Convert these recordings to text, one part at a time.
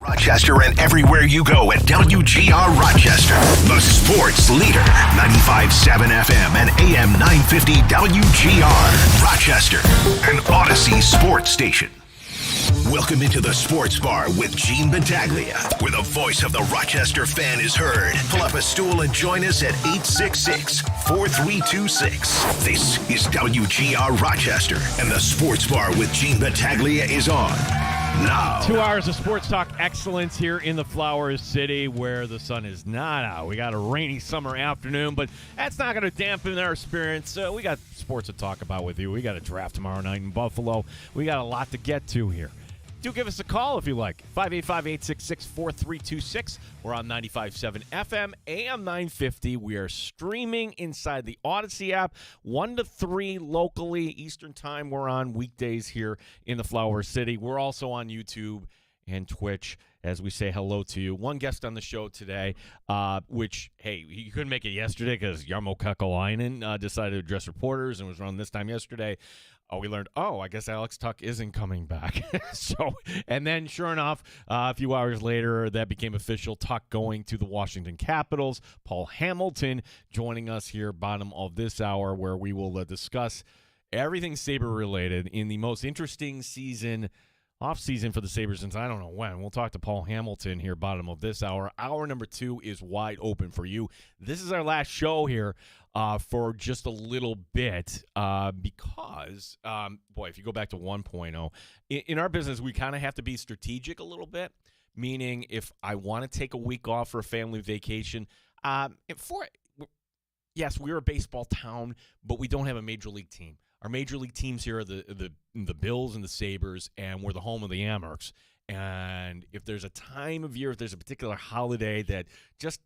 Rochester and everywhere you go at WGR Rochester, the sports leader. 95.7 FM and AM 950 WGR Rochester, an Odyssey sports station. Welcome into the Sports Bar with Gene Battaglia, where the voice of the Rochester fan is heard. Pull up a stool and join us at 866-4326. This is WGR Rochester, and the Sports Bar with Gene Battaglia is on now. 2 hours of sports talk excellence here in the Flower City, where the sun is not out. We got a rainy summer afternoon, but that's not going to dampen our spirits. We got sports to talk about with you. We got a draft tomorrow night in Buffalo. We got a lot to get to here. Do give us a call if you like. 585-866-4326. We're on 95.7 FM, AM 950. We are streaming inside the Odyssey app, 1 to 3 locally, Eastern Time. We're on weekdays here in the Flower City. We're also on YouTube and Twitch as we say hello to you. One guest on the show today, which, hey, he couldn't make it yesterday because Jarmo Kekalainen decided to address reporters and was running this time yesterday. We learned, I guess Alex Tuck isn't coming back. And then sure enough, a few hours later, that became official. Tuck going to the Washington Capitals. Paul Hamilton joining us here, bottom of this hour, where we will discuss everything Sabre-related in the most interesting off-season for the Sabres since I don't know when. We'll talk to Paul Hamilton here, bottom of this hour. Hour number 2 is wide open for you. This is our last show here for just a little bit because, if you go back to 1.0, in our business, we kind of have to be strategic a little bit, meaning if I want to take a week off for a family vacation, yes, we're a baseball town, but we don't have a major league team. Our major league teams here are the Bills and the Sabres, and we're the home of the Amherst. And if there's a time of year, if there's a particular holiday that just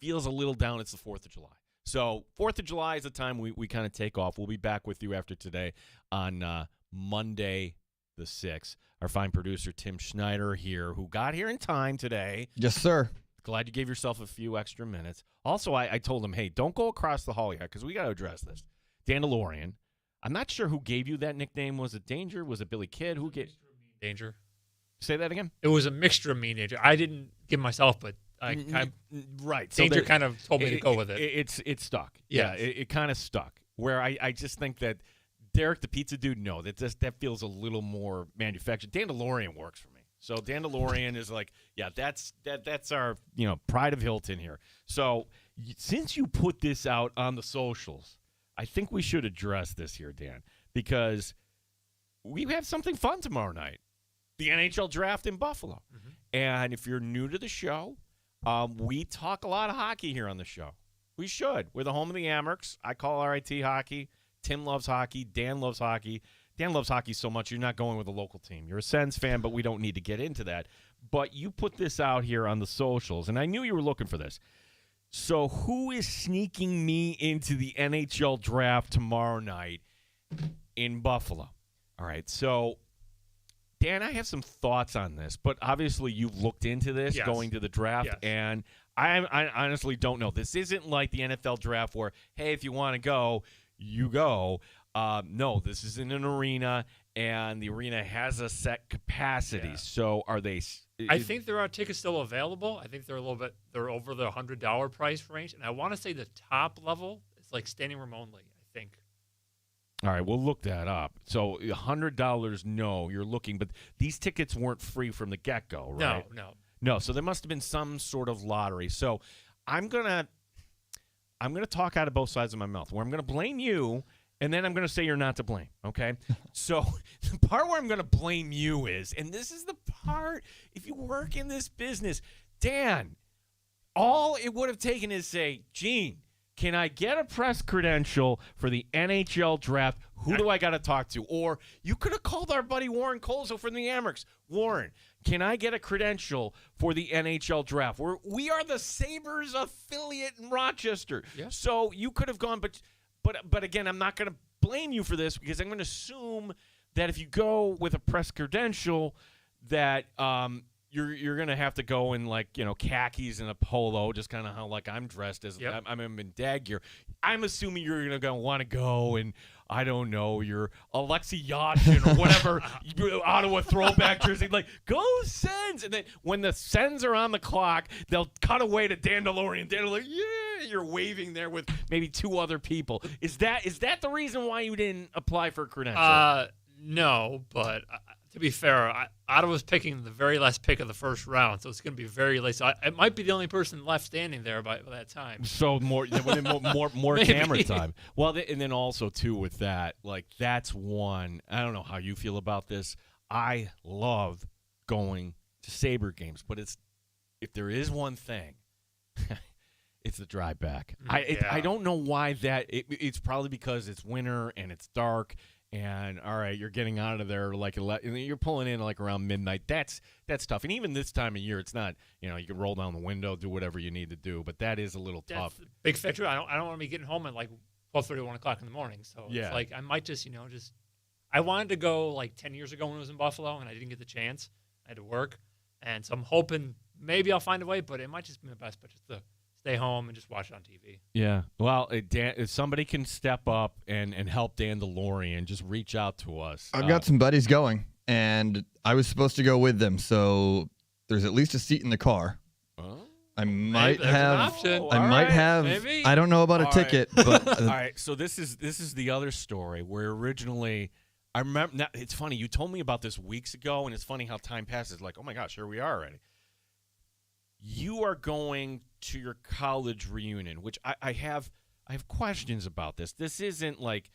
feels a little down, it's the 4th of July. So 4th of July is the time we kind of take off. We'll be back with you after today on Monday the 6th. Our fine producer, Tim Schneider, here, who got here in time today. Yes, sir. Glad you gave yourself a few extra minutes. Also, I told him, hey, don't go across the hall yet because we got to address this. Dandelion. I'm not sure who gave you that nickname. Was it Danger? Was it Billy Kidd? Who gave Danger? Say that again. It was a mixture of me and Danger. I didn't give myself, but right. Danger kind of told me to go with it. It stuck. Yes. Yeah, it kind of stuck. Where I just think that Derek the Pizza Dude, no, that feels a little more manufactured. Dandelion works for me. So Dandelion is like, yeah, that's our pride of Hilton here. So since you put this out on the socials, I think we should address this here, Dan, because we have something fun tomorrow night, the NHL draft in Buffalo. Mm-hmm. And if you're new to the show, we talk a lot of hockey here on the show. We should. We're the home of the Amherst. I call RIT hockey. Tim loves hockey. Dan loves hockey. Dan loves hockey so much you're not going with a local team. You're a Sens fan, but we don't need to get into that. But you put this out here on the socials, and I knew you were looking for this. So who is sneaking me into the NHL draft tomorrow night in Buffalo? All right, so, Dan, I have some thoughts on this, but obviously you've looked into this going to the draft, and I honestly don't know. This isn't like the NFL draft where, hey, if you want to go, you go. No, this is in an arena, and the arena has a set capacity. Yeah. So are they I think there are tickets still available. I think they're they're over the $100 price range. And I want to say the top level is like standing room only, I think. All right, we'll look that up. So $100, no, you're looking. But these tickets weren't free from the get-go, right? No, so there must have been some sort of lottery. So I'm gonna talk out of both sides of my mouth, where I'm going to blame you, and then I'm going to say you're not to blame, okay? So the part where I'm going to blame you is, and this is the part, if you work in this business, Dan, all it would have taken is say, Gene, can I get a press credential for the NHL draft? Who do I got to talk to? Or you could have called our buddy Warren Colzo from the Amherst. Warren, can I get a credential for the NHL draft? We are the Sabres affiliate in Rochester. Yeah. So you could have gone, but again, I'm not going to blame you for this because I'm going to assume that if you go with a press credential that you're going to have to go in khakis and a polo, just kind of how I'm dressed as I'm in dag gear. I'm assuming you're going to want to go and I don't know, your Alexei Yashin or whatever Ottawa throwback jersey. Like, go Sens. And then when the Sens are on the clock, they'll cut away to Dan DeLorean. Dan DeLorean, yeah, you're waving there with maybe 2 other people. Is that the reason why you didn't apply for a credential? No, but to be fair, Ottawa's picking the very last pick of the first round, so it's going to be very late. So I might be the only person left standing there by that time. So more camera time. Well, and then also too with that, like that's one. I don't know how you feel about this. I love going to Sabre games, but if there is one thing, it's the drive back. I don't know why that. It's probably because it's winter and it's dark. And all right, you're getting out of there like you're pulling in like around midnight. That's tough. And even this time of year, it's not. You can roll down the window, do whatever you need to do. But that is a little tough. Big factor. I don't want to be getting home at like 12:30, 1 o'clock in the morning. So it's like I might just I wanted to go like 10 years ago when I was in Buffalo, and I didn't get the chance. I had to work, and so I'm hoping maybe I'll find a way. But it might just be my best bet just to stay home and just watch it on TV. Yeah. Well, if somebody can step up and help Dan DeLorean, just reach out to us. I've got some buddies going, and I was supposed to go with them, so there's at least a seat in the car. Oh. I might have. Maybe. I don't know about a ticket, but all right. So this is the other story where originally I remember. Now, it's funny you told me about this weeks ago, and it's funny how time passes. Like, oh my gosh, here we are already. You are going to your college reunion, which I have questions about this. This isn't like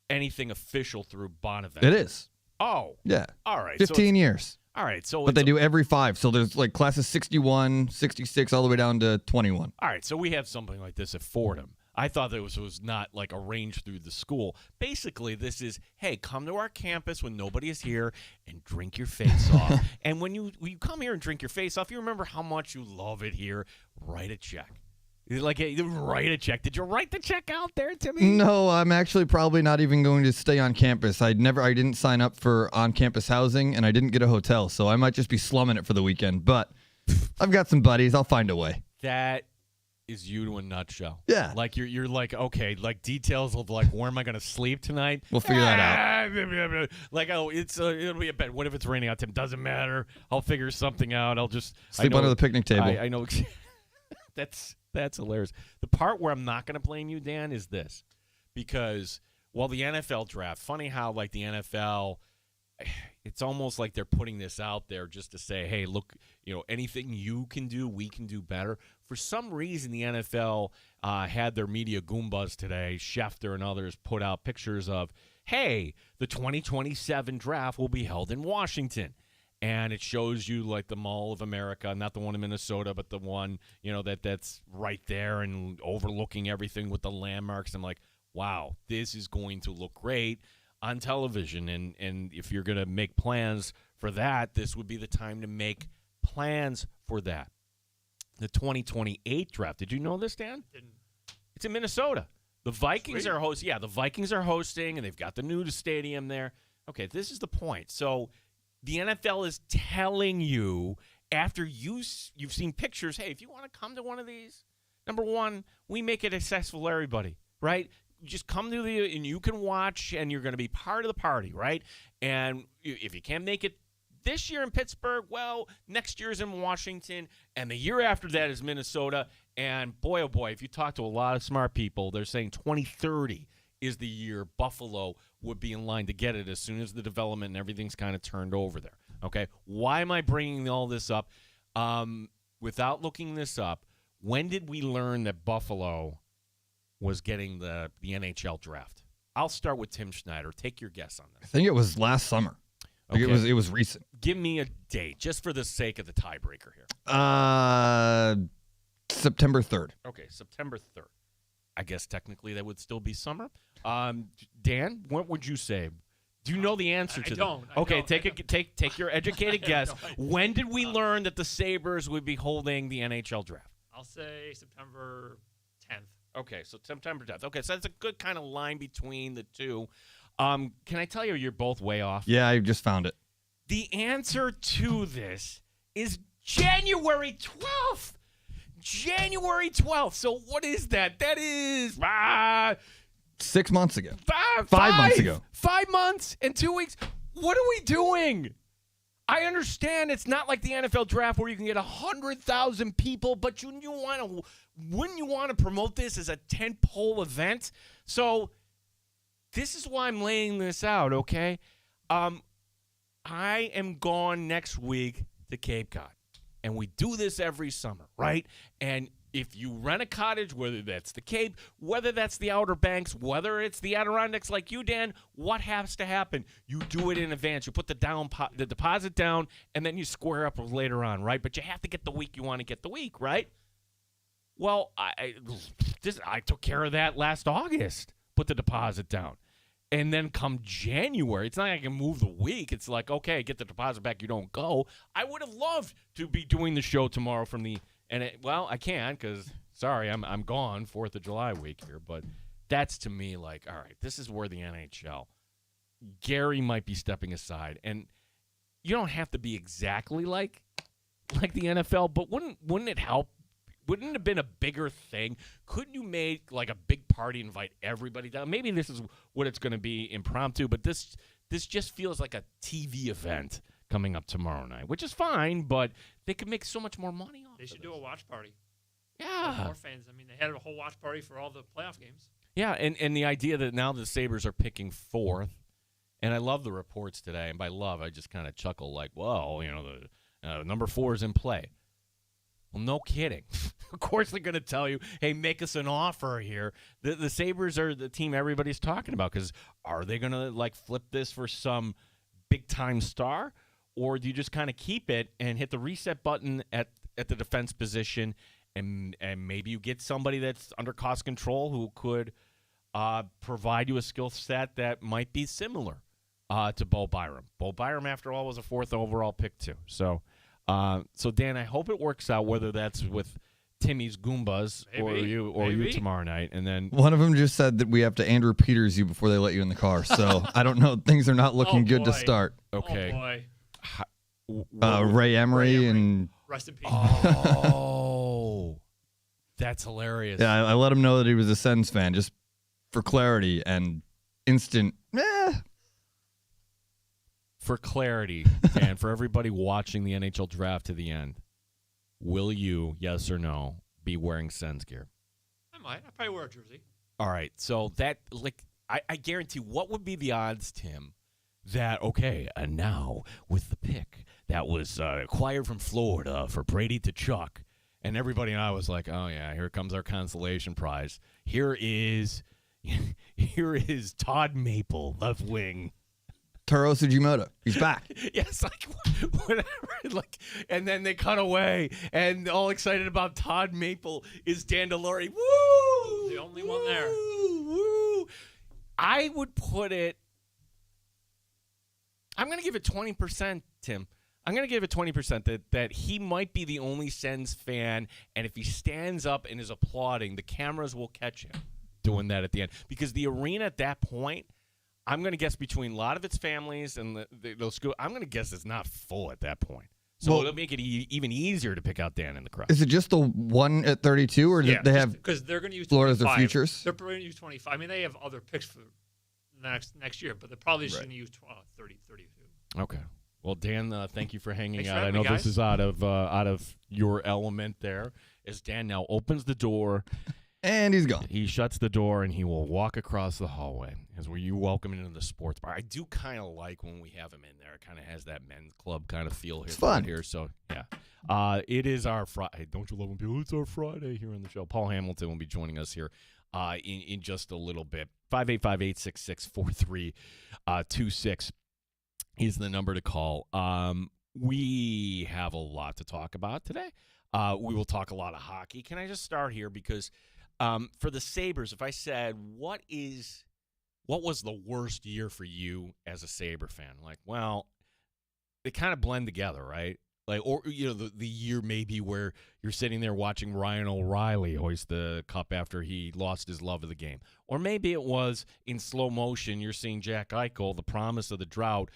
anything official through Bonavent. it is. Oh. Yeah. All right. 15 years. All right. So But they do every 5. So there's like classes 61, 66, all the way down to 21. All right. So we have something like this at Fordham. I thought that it was not like arranged through the school. Basically, this is, hey, come to our campus when nobody is here and drink your face off. And when you come here and drink your face off, you remember how much you love it here. Write a check. Write a check. Did you write the check out there, Timmy? No, I'm actually probably not even going to stay on campus. I didn't sign up for on-campus housing, and I didn't get a hotel, so I might just be slumming it for the weekend. But I've got some buddies. I'll find a way. That is you to a nutshell. Yeah. Like you're like, okay, like details of like where am I going to sleep tonight? We'll figure that out. Like, oh, it'll be a bed. What if it's raining out, Tim? Doesn't matter. I'll figure something out. I'll just Sleep under the picnic table. I know. That's hilarious. The part where I'm not going to blame you, Dan, is this. Because while the NFL draft, funny how like the NFL, it's almost like they're putting this out there just to say, hey, look, anything you can do, we can do better. For some reason, the NFL had their media goombas today, Schefter and others, put out pictures of, hey, the 2027 draft will be held in Washington. And it shows you like the Mall of America, not the one in Minnesota, but the one, that's right there and overlooking everything with the landmarks. I'm like, wow, this is going to look great on television. And if you're going to make plans for that, this would be the time to make plans for that. The 2028 draft. Did you know this, Dan? Didn't. It's in Minnesota. The Vikings are hosting. Yeah, the Vikings are hosting, and they've got the new stadium there. Okay, this is the point. So the NFL is telling you after you've seen pictures, hey, if you want to come to one of these, number one, we make it accessible to everybody, right? You just come to and you can watch, and you're going to be part of the party, right? And if you can't make it this year in Pittsburgh, well, next year's in Washington, and the year after that is Minnesota. And boy, oh boy, if you talk to a lot of smart people, they're saying 2030 is the year Buffalo would be in line to get it as soon as the development and everything's kind of turned over there. Okay, why am I bringing all this up? Without looking this up, when did we learn that Buffalo was getting the NHL draft? I'll start with Tim Schneider. Take your guess on I this. think it was last summer. Like Okay. it was recent. Give me a date, just for the sake of the tiebreaker here. September 3rd. Okay, September 3rd. I guess technically that would still be summer. Dan, what would you say? Do you know the answer to that? Okay, take your educated guess. No idea. When did we learn that the Sabres would be holding the NHL draft? I'll say September 10th. Okay, so September 10th. Okay, so that's a good kind of line between the two. Can I tell you you're both way off? Yeah, I just found it. The answer to this is January 12th. January 12th. So what is that? That is 6 months ago. 5 months ago. 5 months and 2 weeks. What are we doing? I understand it's not like the NFL draft where you can get 100,000 people, but wouldn't you want to promote this as a tentpole event? So this is why I'm laying this out, okay? I am gone next week to Cape Cod, and we do this every summer, right? And if you rent a cottage, whether that's the Cape, whether that's the Outer Banks, whether it's the Adirondacks like you, Dan, what has to happen? You do it in advance. You put the deposit down, and then you square up later on, right? But you have to get the week you want to get the week, right? Well, I took care of that last August, put the deposit down. And then come January, it's not like I can move the week. It's like, okay, get the deposit back, you don't go. I would have loved to be doing the show tomorrow from the I can't because, sorry, I'm gone 4th of July week here. But that's to me like, all right, this is where the NHL, Gary might be stepping aside. And you don't have to be exactly like the NFL, but wouldn't it help? Wouldn't it have been a bigger thing? Couldn't you make like a big party, invite everybody down? Maybe this is what it's going to be impromptu, but this just feels like a TV event coming up tomorrow night, which is fine, but they could make so much more money off. They should do a watch party. Yeah. More fans. I mean, they had a whole watch party for all the playoff games. Yeah, and the idea that now the Sabres are picking 4th, and I love the reports today, and by love, I just kind of chuckle like, well, the number 4 is in play. Well, no kidding. Of course they're going to tell you, hey, make us an offer here. The Sabres are the team everybody's talking about because are they going to, like, flip this for some big-time star? Or do you just kind of keep it and hit the reset button at the defense position and maybe you get somebody that's under cost control who could provide you a skill set that might be similar to Bo Byram. Bo Byram, after all, was a 4th overall pick, too. So, Dan, I hope it works out, whether that's with Timmy's Goombas or you tomorrow night. And then one of them just said that we have to Andrew Peters you before they let you in the car. So I don't know. Things are not looking good to start. Okay. Oh, boy. Ray Emery and rest in peace. Oh, that's hilarious. Yeah, I let him know that he was a Sens fan just for clarity and instant. For clarity, and for everybody watching the NHL draft to the end, will you, yes or no, be wearing Sens gear? I might. I'll probably wear a jersey. All right. So that, I guarantee, what would be the odds, Tim, that, okay, and now with the pick that was acquired from Florida for Brady to Chuck, and everybody and I was like, oh, yeah, here comes our consolation prize. Here is Todd Maple, left wing. Taro Sugimoto. He's back. Yes, whatever. And then they cut away, and all excited about Todd Maple is Dan DeLore. Woo! The only one there. Woo! I would put it. I'm going to give it 20%, Tim. I'm going to give it 20% that he might be the only Sens fan, and if he stands up and is applauding, the cameras will catch him doing that at the end. Because the arena at that point, I'm going to guess between a lot of its families and those schools, I'm going to guess it's not full at that point. So it'll make it even easier to pick out Dan in the crowd. Is it just the one at 32, or do they have because they're going to use Florida as their futures? They're going to use 25. I mean, they have other picks for next year, but they're probably just going to use 30, 32. Okay. Well, Dan, thank you for hanging out. I know this is out of your element there. As Dan now opens the door. And he's gone. He shuts the door, and he will walk across the hallway as you welcome him into the sports bar. I do kind of like when we have him in there. It kind of has that men's club kind of feel here. It's fun. Here, so, yeah. It is our Friday. Don't you love when people? It's our Friday here on the show. Paul Hamilton will be joining us here in just a little bit. 585-866-4326 is the number to call. We have a lot to talk about today. We will talk a lot of hockey. Can I just start here because for the Sabres, if I said, what was the worst year for you as a Sabre fan? Like, well, they kind of blend together, right? Like, or, the year maybe where you're sitting there watching Ryan O'Reilly hoist the cup after he lost his love of the game. Or maybe it was in slow motion, you're seeing Jack Eichel, the promise of the drought,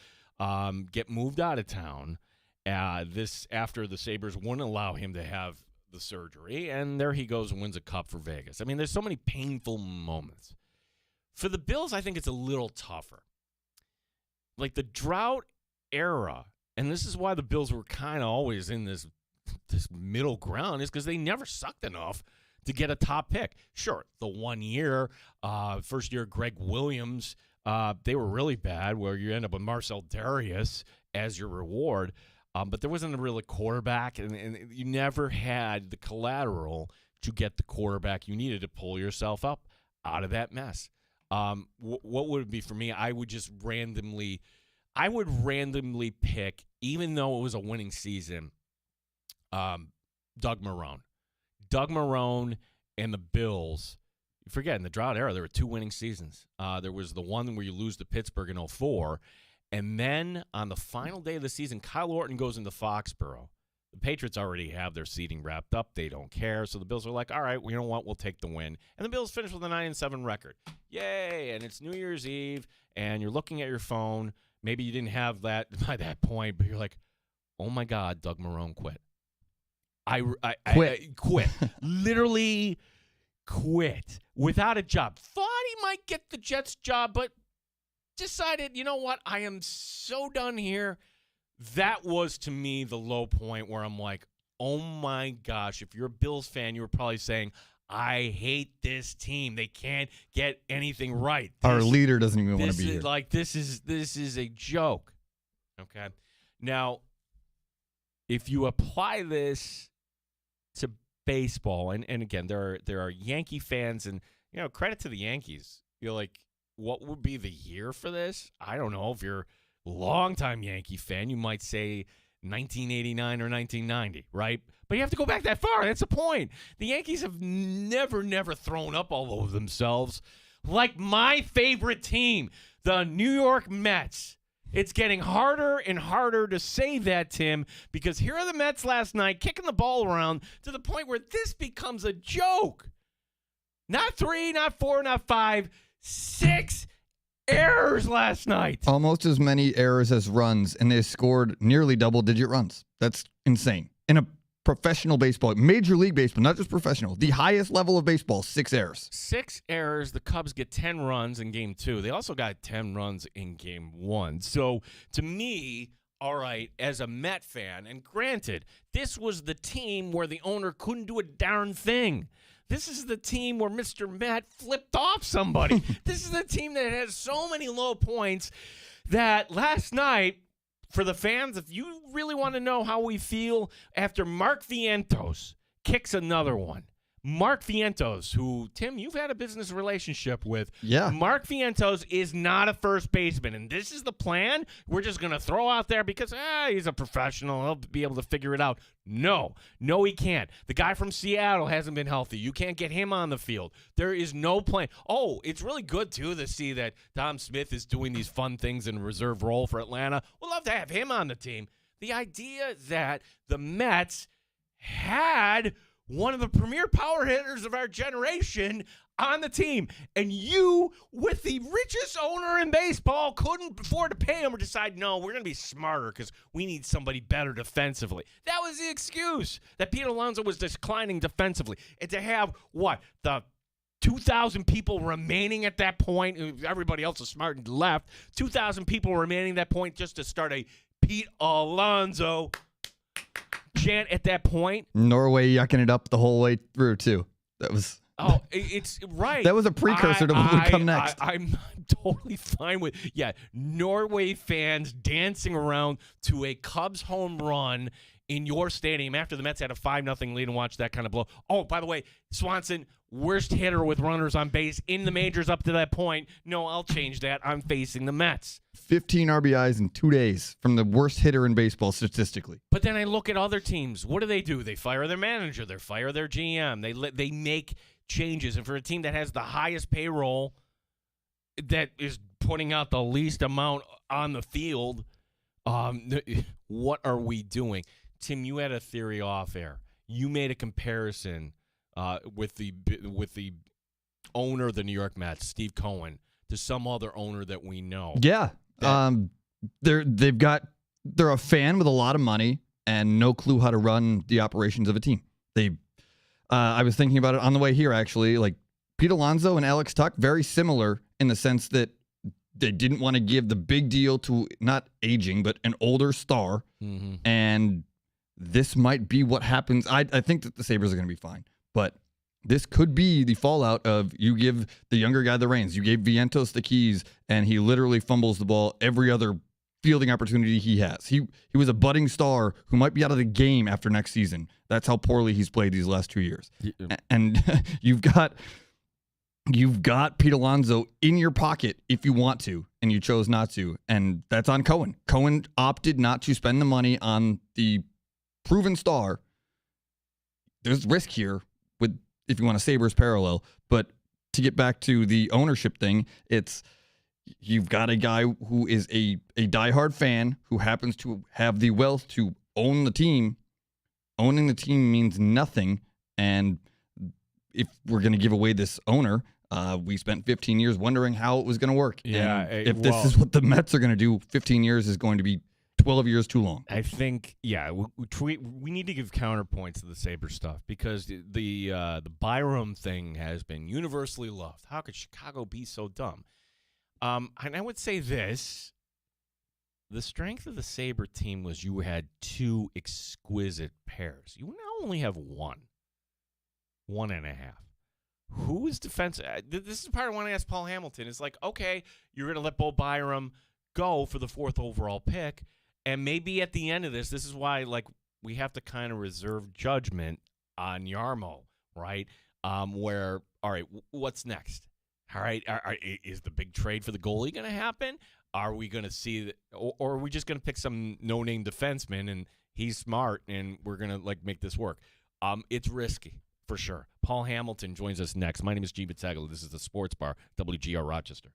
get moved out of town. This after the Sabres wouldn't allow him to have the surgery, and there he goes and wins a cup for Vegas. I mean, there's so many painful moments. For the Bills, I think it's a little tougher. Like the drought era, and this is why the Bills were kind of always in this middle ground, is because they never sucked enough to get a top pick. Sure, the 1 year, first year Greg Williams, they were really bad, where you end up with Marcel Darius as your reward. But there wasn't a really quarterback, and you never had the collateral to get the quarterback you needed to pull yourself up out of that mess. What would it be for me? I would randomly pick, even though it was a winning season, Doug Marrone. Doug Marrone and the Bills. You forget, in the drought era, there were 2 winning seasons. There was the one where you lose to Pittsburgh in 2004, and then on the final day of the season, Kyle Orton goes into Foxborough. The Patriots already have their seating wrapped up. They don't care. So the Bills are like, all right, well, you know what? We'll take the win. And the Bills finish with a 9-7 record. Yay! And it's New Year's Eve, and you're looking at your phone. Maybe you didn't have that by that point, but you're like, oh, my God, Doug Marrone quit. I quit. Literally quit without a job. Thought he might get the Jets job, but decided, you know what? I am so done here. That was, to me, the low point where I'm like, oh, my gosh. If you're a Bills fan, you were probably saying, I hate this team. They can't get anything right. Our leader doesn't even want to be here. Like, this is a joke. Okay? Now, if you apply this to baseball, and again, there are Yankee fans, and, you know, credit to the Yankees. You're like, what would be the year for this? I don't know. If you're a longtime Yankee fan, you might say 1989 or 1990, right? But you have to go back that far. That's the point. The Yankees have never thrown up all over themselves like my favorite team, the New York Mets. It's getting harder and harder to say that, Tim, because here are the Mets last night kicking the ball around to the point where this becomes a joke. Not 3, not 4, not 5, 6 errors last night. Almost as many errors as runs, and they scored nearly double-digit runs. That's insane. In a professional baseball, Major League Baseball, not just professional, the highest level of baseball, 6 errors. 6 errors. The Cubs get 10 runs in Game 2. They also got 10 runs in Game 1. So, to me, all right, as a Met fan, and granted, this was the team where the owner couldn't do a darn thing. This is the team where Mr. Met flipped off somebody. This is the team that has so many low points that last night, for the fans, if you really want to know how we feel after Mark Vientos kicks another one. Mark Vientos, who, Tim, you've had a business relationship with. Yeah. Mark Vientos is not a first baseman, and this is the plan we're just going to throw out there because he's a professional. He'll be able to figure it out. No, he can't. The guy from Seattle hasn't been healthy. You can't get him on the field. There is no plan. Oh, it's really good, too, to see that Tom Smith is doing these fun things in a reserve role for Atlanta. We'd love to have him on the team. The idea that the Mets had one of the premier power hitters of our generation on the team, and you, with the richest owner in baseball, couldn't afford to pay him or decide, no, we're going to be smarter because we need somebody better defensively. That was the excuse, that Pete Alonso was declining defensively. And to have, the 2,000 people remaining at that point, everybody else is smart and left, 2,000 people remaining at that point just to start a Pete Alonso chant at that point. Norway yucking it up the whole way through, too. That was... Oh, it's right. That was a precursor to what would come next. I'm totally fine with, Norway fans dancing around to a Cubs home run in your stadium after the Mets had a 5-0 lead and watched that kind of blow. Oh, by the way, Swanson, worst hitter with runners on base in the majors up to that point. No, I'll change that. I'm facing the Mets. 15 RBIs in 2 days from the worst hitter in baseball statistically. But then I look at other teams. What do? They fire their manager. They fire their GM. They make changes. And for a team that has the highest payroll, that is putting out the least amount on the field, what are we doing? Tim, you had a theory off air. You made a comparison with the owner of the New York Mets, Steve Cohen, to some other owner that we know. Yeah. They're a fan with a lot of money and no clue how to run the operations of a team. I was thinking about it on the way here, actually. Like, Pete Alonso and Alex Tuck, very similar in the sense that they didn't want to give the big deal to not aging, but an older star. Mm-hmm. And this might be what happens. I think that the Sabres are going to be fine, but this could be the fallout of you give the younger guy the reins. You gave Vientos the keys, and he literally fumbles the ball every other fielding opportunity he has. He was a budding star who might be out of the game after next season. That's how poorly he's played these last 2 years. Yeah. And you've got Pete Alonso in your pocket if you want to, and you chose not to, and that's on Cohen. Cohen opted not to spend the money on the proven star. There's risk here with, if you want a Sabres parallel, but to get back to the ownership thing, it's you've got a guy who is a diehard fan who happens to have the wealth to own the team. Owning the team means nothing, and if we're going to give away this owner, we spent 15 years wondering how it was going to work. Yeah, and if this is what the Mets are going to do, 15 years is going to be 12 years too long. I think, we need to give counterpoints to the Sabres stuff because the Byram thing has been universally loved. How could Chicago be so dumb? And I would say this. The strength of the Sabre team was you had two exquisite pairs. You now only have one and a half. Who is defensive? This is the part I want to ask Paul Hamilton. It's like, okay, you're going to let Bo Byram go for the 4th overall pick, and maybe at the end of this is why like we have to kind of reserve judgment on Yarmo, right? Where, all right, what's next? All right, is the big trade for the goalie going to happen? Are we going to see that, or are we just going to pick some no-name defenseman and he's smart and we're going to like make this work? It's risky. For sure. Paul Hamilton joins us next. My name is G. Battaglia. This is the Sports Bar, WGR Rochester.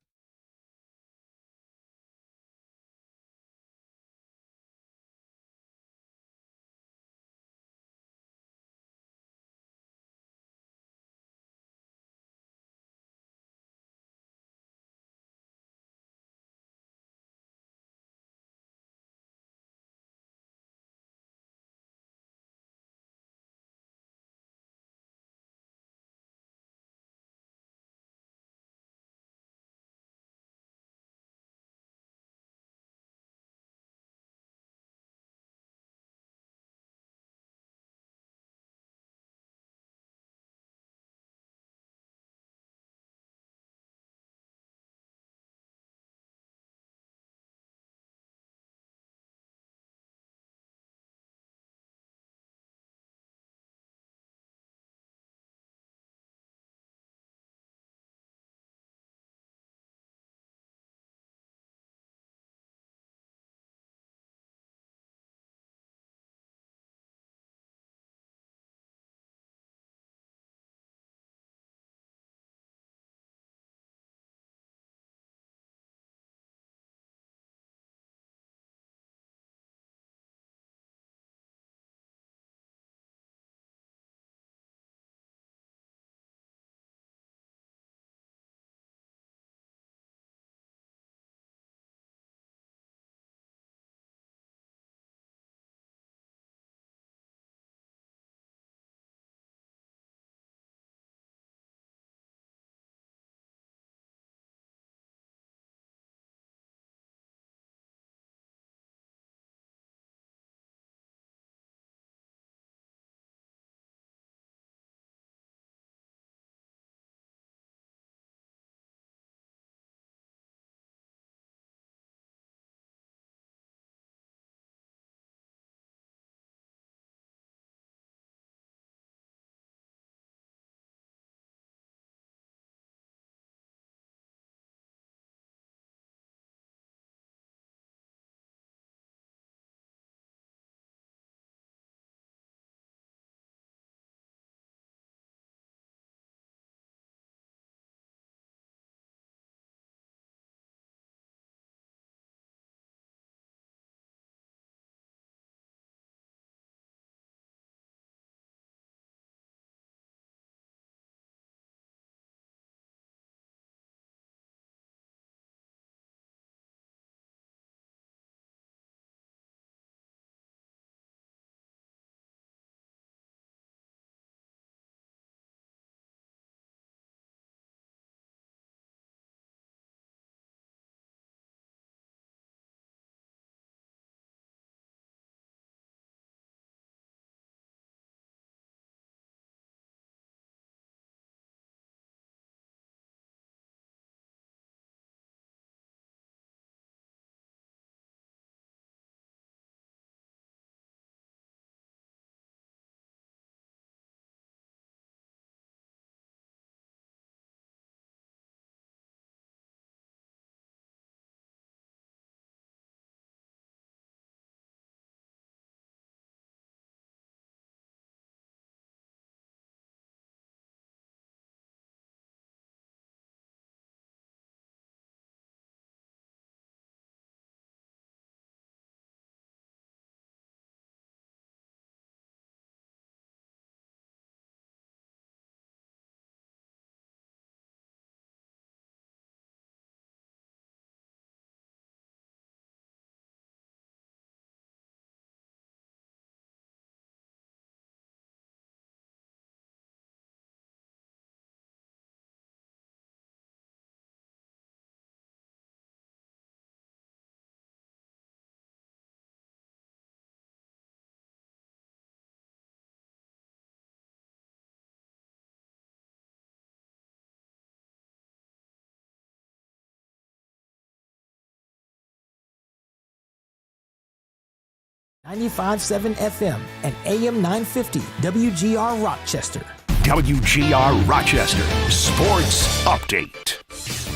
95.7 FM and AM 950 WGR Rochester. WGR Rochester Sports Update.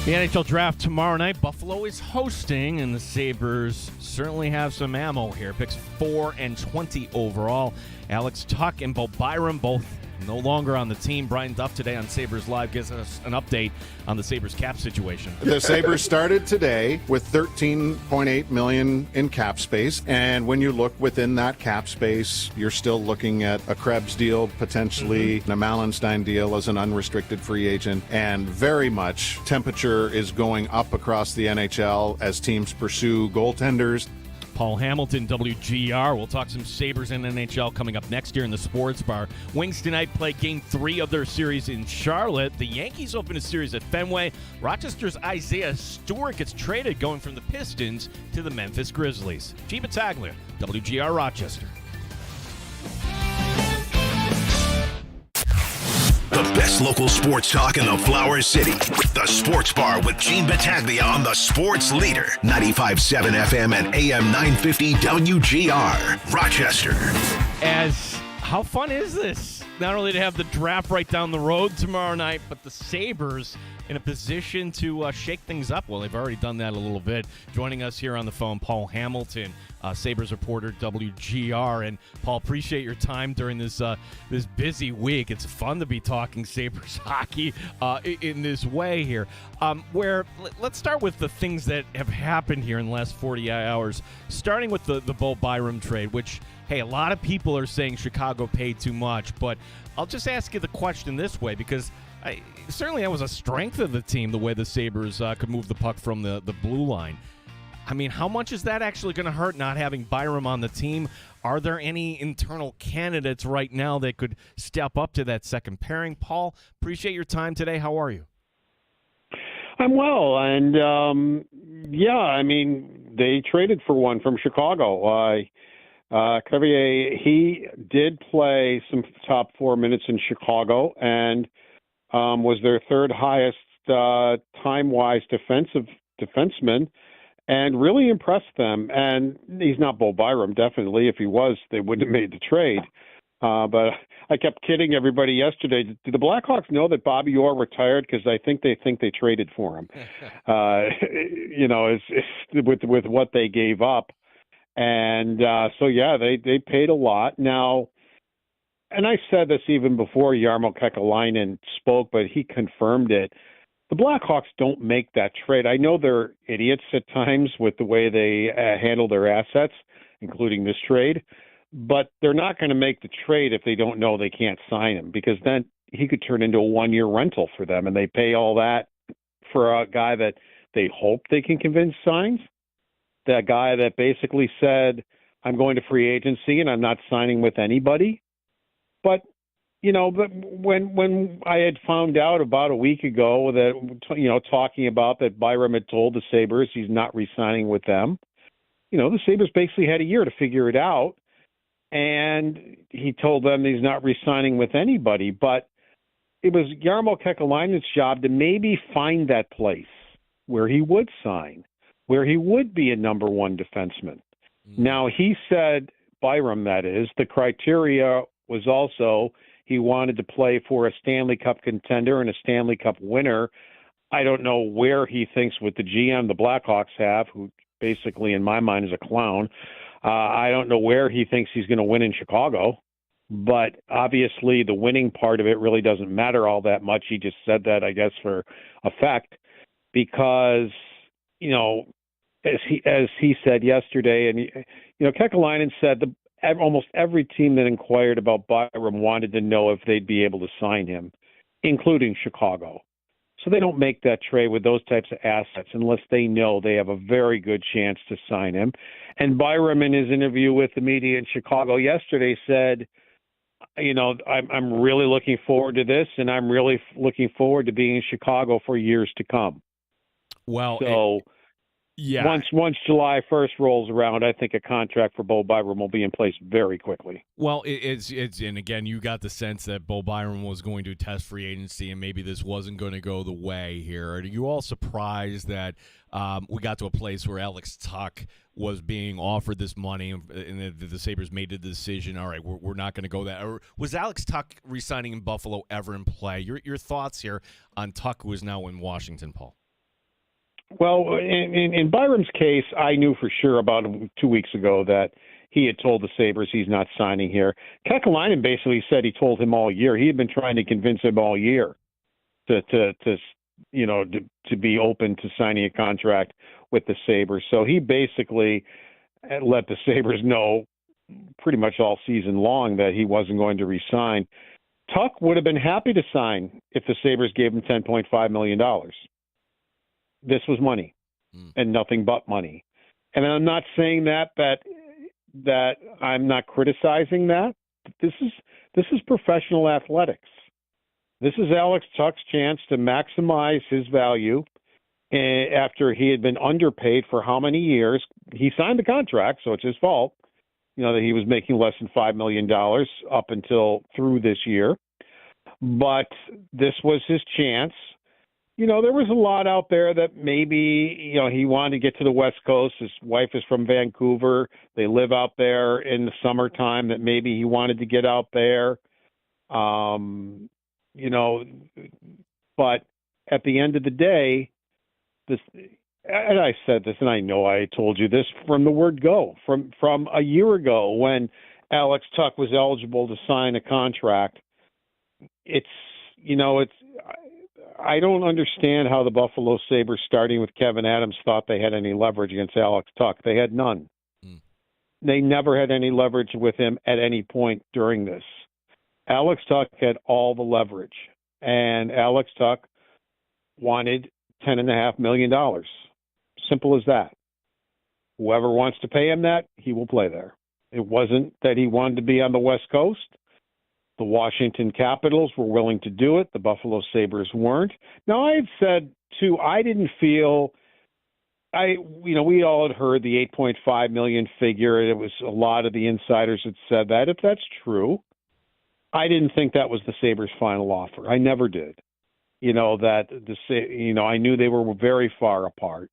The NHL Draft tomorrow night. Buffalo is hosting, and the Sabres certainly have some ammo here. Picks 4 and 20 overall. Alex Tuch and Bo Byram both no longer on the team. Brian Duff today on Sabres Live gives us an update on the Sabres cap situation. The Sabres started today with $13.8 million in cap space, and when you look within that cap space, you're still looking at a Krebs deal, potentially a Malenstein deal as an unrestricted free agent, and very much temperature is going up across the NHL as teams pursue goaltenders. Paul Hamilton, WGR. We'll talk some Sabres and NHL coming up next year in the Sports Bar. Wings tonight play Game 3 of their series in Charlotte. The Yankees open a series at Fenway. Rochester's Isaiah Stewart gets traded, going from the Pistons to the Memphis Grizzlies. G. Battaglia, WGR Rochester. The best local sports talk in the Flower City. The Sports Bar with Gene Battaglia on the Sports Leader. 95.7 FM and AM 950 WGR. Rochester. How fun is this? Not only to have the draft right down the road tomorrow night, but the Sabres in a position to shake things up. Well, they've already done that a little bit. Joining us here on the phone, Paul Hamilton, Sabres reporter, WGR. And Paul, appreciate your time during this this busy week. It's fun to be talking Sabres hockey in this way here. Let's start with the things that have happened here in the last 48 hours, starting with the Bo Byram trade, which, hey, a lot of people are saying Chicago paid too much. But I'll just ask you the question this way, because certainly that was a strength of the team, the way the Sabres could move the puck from the blue line. I mean, how much is that actually going to hurt not having Byram on the team? Are there any internal candidates right now that could step up to that second pairing? Paul, appreciate your time today. How are you? I'm well, and they traded for one from Chicago. Crevier, he did play some top 4 minutes in Chicago and was their third highest time-wise defenseman, and really impressed them. And he's not Bo Byram, definitely. If he was, they wouldn't have made the trade. But I kept kidding everybody yesterday. Do the Blackhawks know that Bobby Orr retired? Because I think they traded for him. It's with what they gave up. And they paid a lot. Now, and I said this even before Jarmo Kekalainen spoke, but he confirmed it. The Blackhawks don't make that trade. I know they're idiots at times with the way they handle their assets, including this trade, but they're not going to make the trade if they don't know they can't sign him, because then he could turn into a one-year rental for them, and they pay all that for a guy that they hope they can convince signs. That guy that basically said, I'm going to free agency and I'm not signing with anybody. But when I had found out about a week ago that, talking about that Byram had told the Sabres he's not re-signing with them, the Sabres basically had a year to figure it out. And he told them he's not re-signing with anybody. But it was Jarmo Kekalainen's job to maybe find that place where he would sign, where he would be a number one defenseman. Now, he said, Byram, that is, the criteria was also he wanted to play for a Stanley Cup contender and a Stanley Cup winner. I don't know where he thinks with the GM the Blackhawks have, who basically, in my mind, is a clown. I don't know where he thinks he's going to win in Chicago. But obviously, the winning part of it really doesn't matter all that much. He just said that, I guess, for effect, because as he said yesterday, and Kekalainen said almost every team that inquired about Byram wanted to know if they'd be able to sign him, including Chicago. So they don't make that trade with those types of assets unless they know they have a very good chance to sign him. And Byram, in his interview with the media in Chicago yesterday, said, I'm really looking forward to this, and I'm really looking forward to being in Chicago for years to come. Well, so Yeah. Once July 1st rolls around, I think a contract for Bo Byram will be in place very quickly. Well, it's and again, you got the sense that Bo Byram was going to test free agency, and maybe this wasn't going to go the way here. Are you all surprised that we got to a place where Alex Tuck was being offered this money, and the Sabres made the decision? All right, we're not going to go that. Or was Alex Tuck re-signing in Buffalo ever in play? Your thoughts here on Tuck, who is now in Washington, Paul? Well, in Byram's case, I knew for sure about 2 weeks ago that he had told the Sabres he's not signing here. Kekalainen basically said he told him all year. He had been trying to convince him all year to be open to signing a contract with the Sabres. So he basically let the Sabres know pretty much all season long that he wasn't going to re-sign. Tuck would have been happy to sign if the Sabres gave him $10.5 million. This was money and nothing but money. And I'm not saying that I'm not criticizing that. This is professional athletics. This is Alex Tuck's chance to maximize his value after he had been underpaid for how many years. He signed the contract, so it's his fault, that he was making less than $5 million up until through this year. But this was his chance. There was a lot out there that maybe, he wanted to get to the West Coast. His wife is from Vancouver. They live out there in the summertime, that maybe he wanted to get out there. But at the end of the day, and I said this, and I know I told you this from the word go, from a year ago when Alex Tuck was eligible to sign a contract. I don't understand how the Buffalo Sabres, starting with Kevin Adams, thought they had any leverage against Alex Tuck. They had none. They never had any leverage with him at any point during this. Alex Tuck had all the leverage, and Alex Tuck wanted $10.5 million. Simple as that. Whoever wants to pay him that, he will play there. It wasn't that he wanted to be on the West Coast. The Washington Capitals were willing to do it. The Buffalo Sabres weren't. Now, I had said, too, I didn't feel we all had heard the $8.5 million figure. It was a lot of the insiders had said that. If that's true, I didn't think that was the Sabres' final offer. I never did. I knew they were very far apart.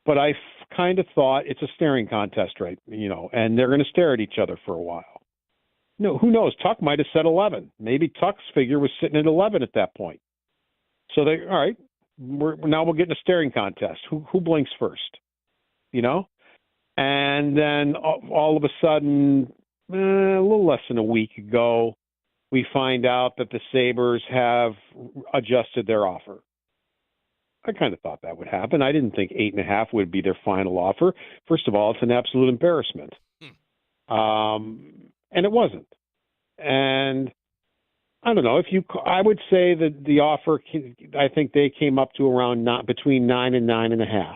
But I kind of thought it's a staring contest, right? And they're going to stare at each other for a while. No, who knows? Tuck might have said 11. Maybe Tuck's figure was sitting at 11 at that point. So all right, we're getting a staring contest. Who blinks first? And then all of a sudden, a little less than a week ago, we find out that the Sabres have adjusted their offer. I kind of thought that would happen. I didn't think 8.5 would be their final offer. First of all, it's an absolute embarrassment. And it wasn't. And I don't know I would say that the offer, I think they came up to around between 9 and 9.5.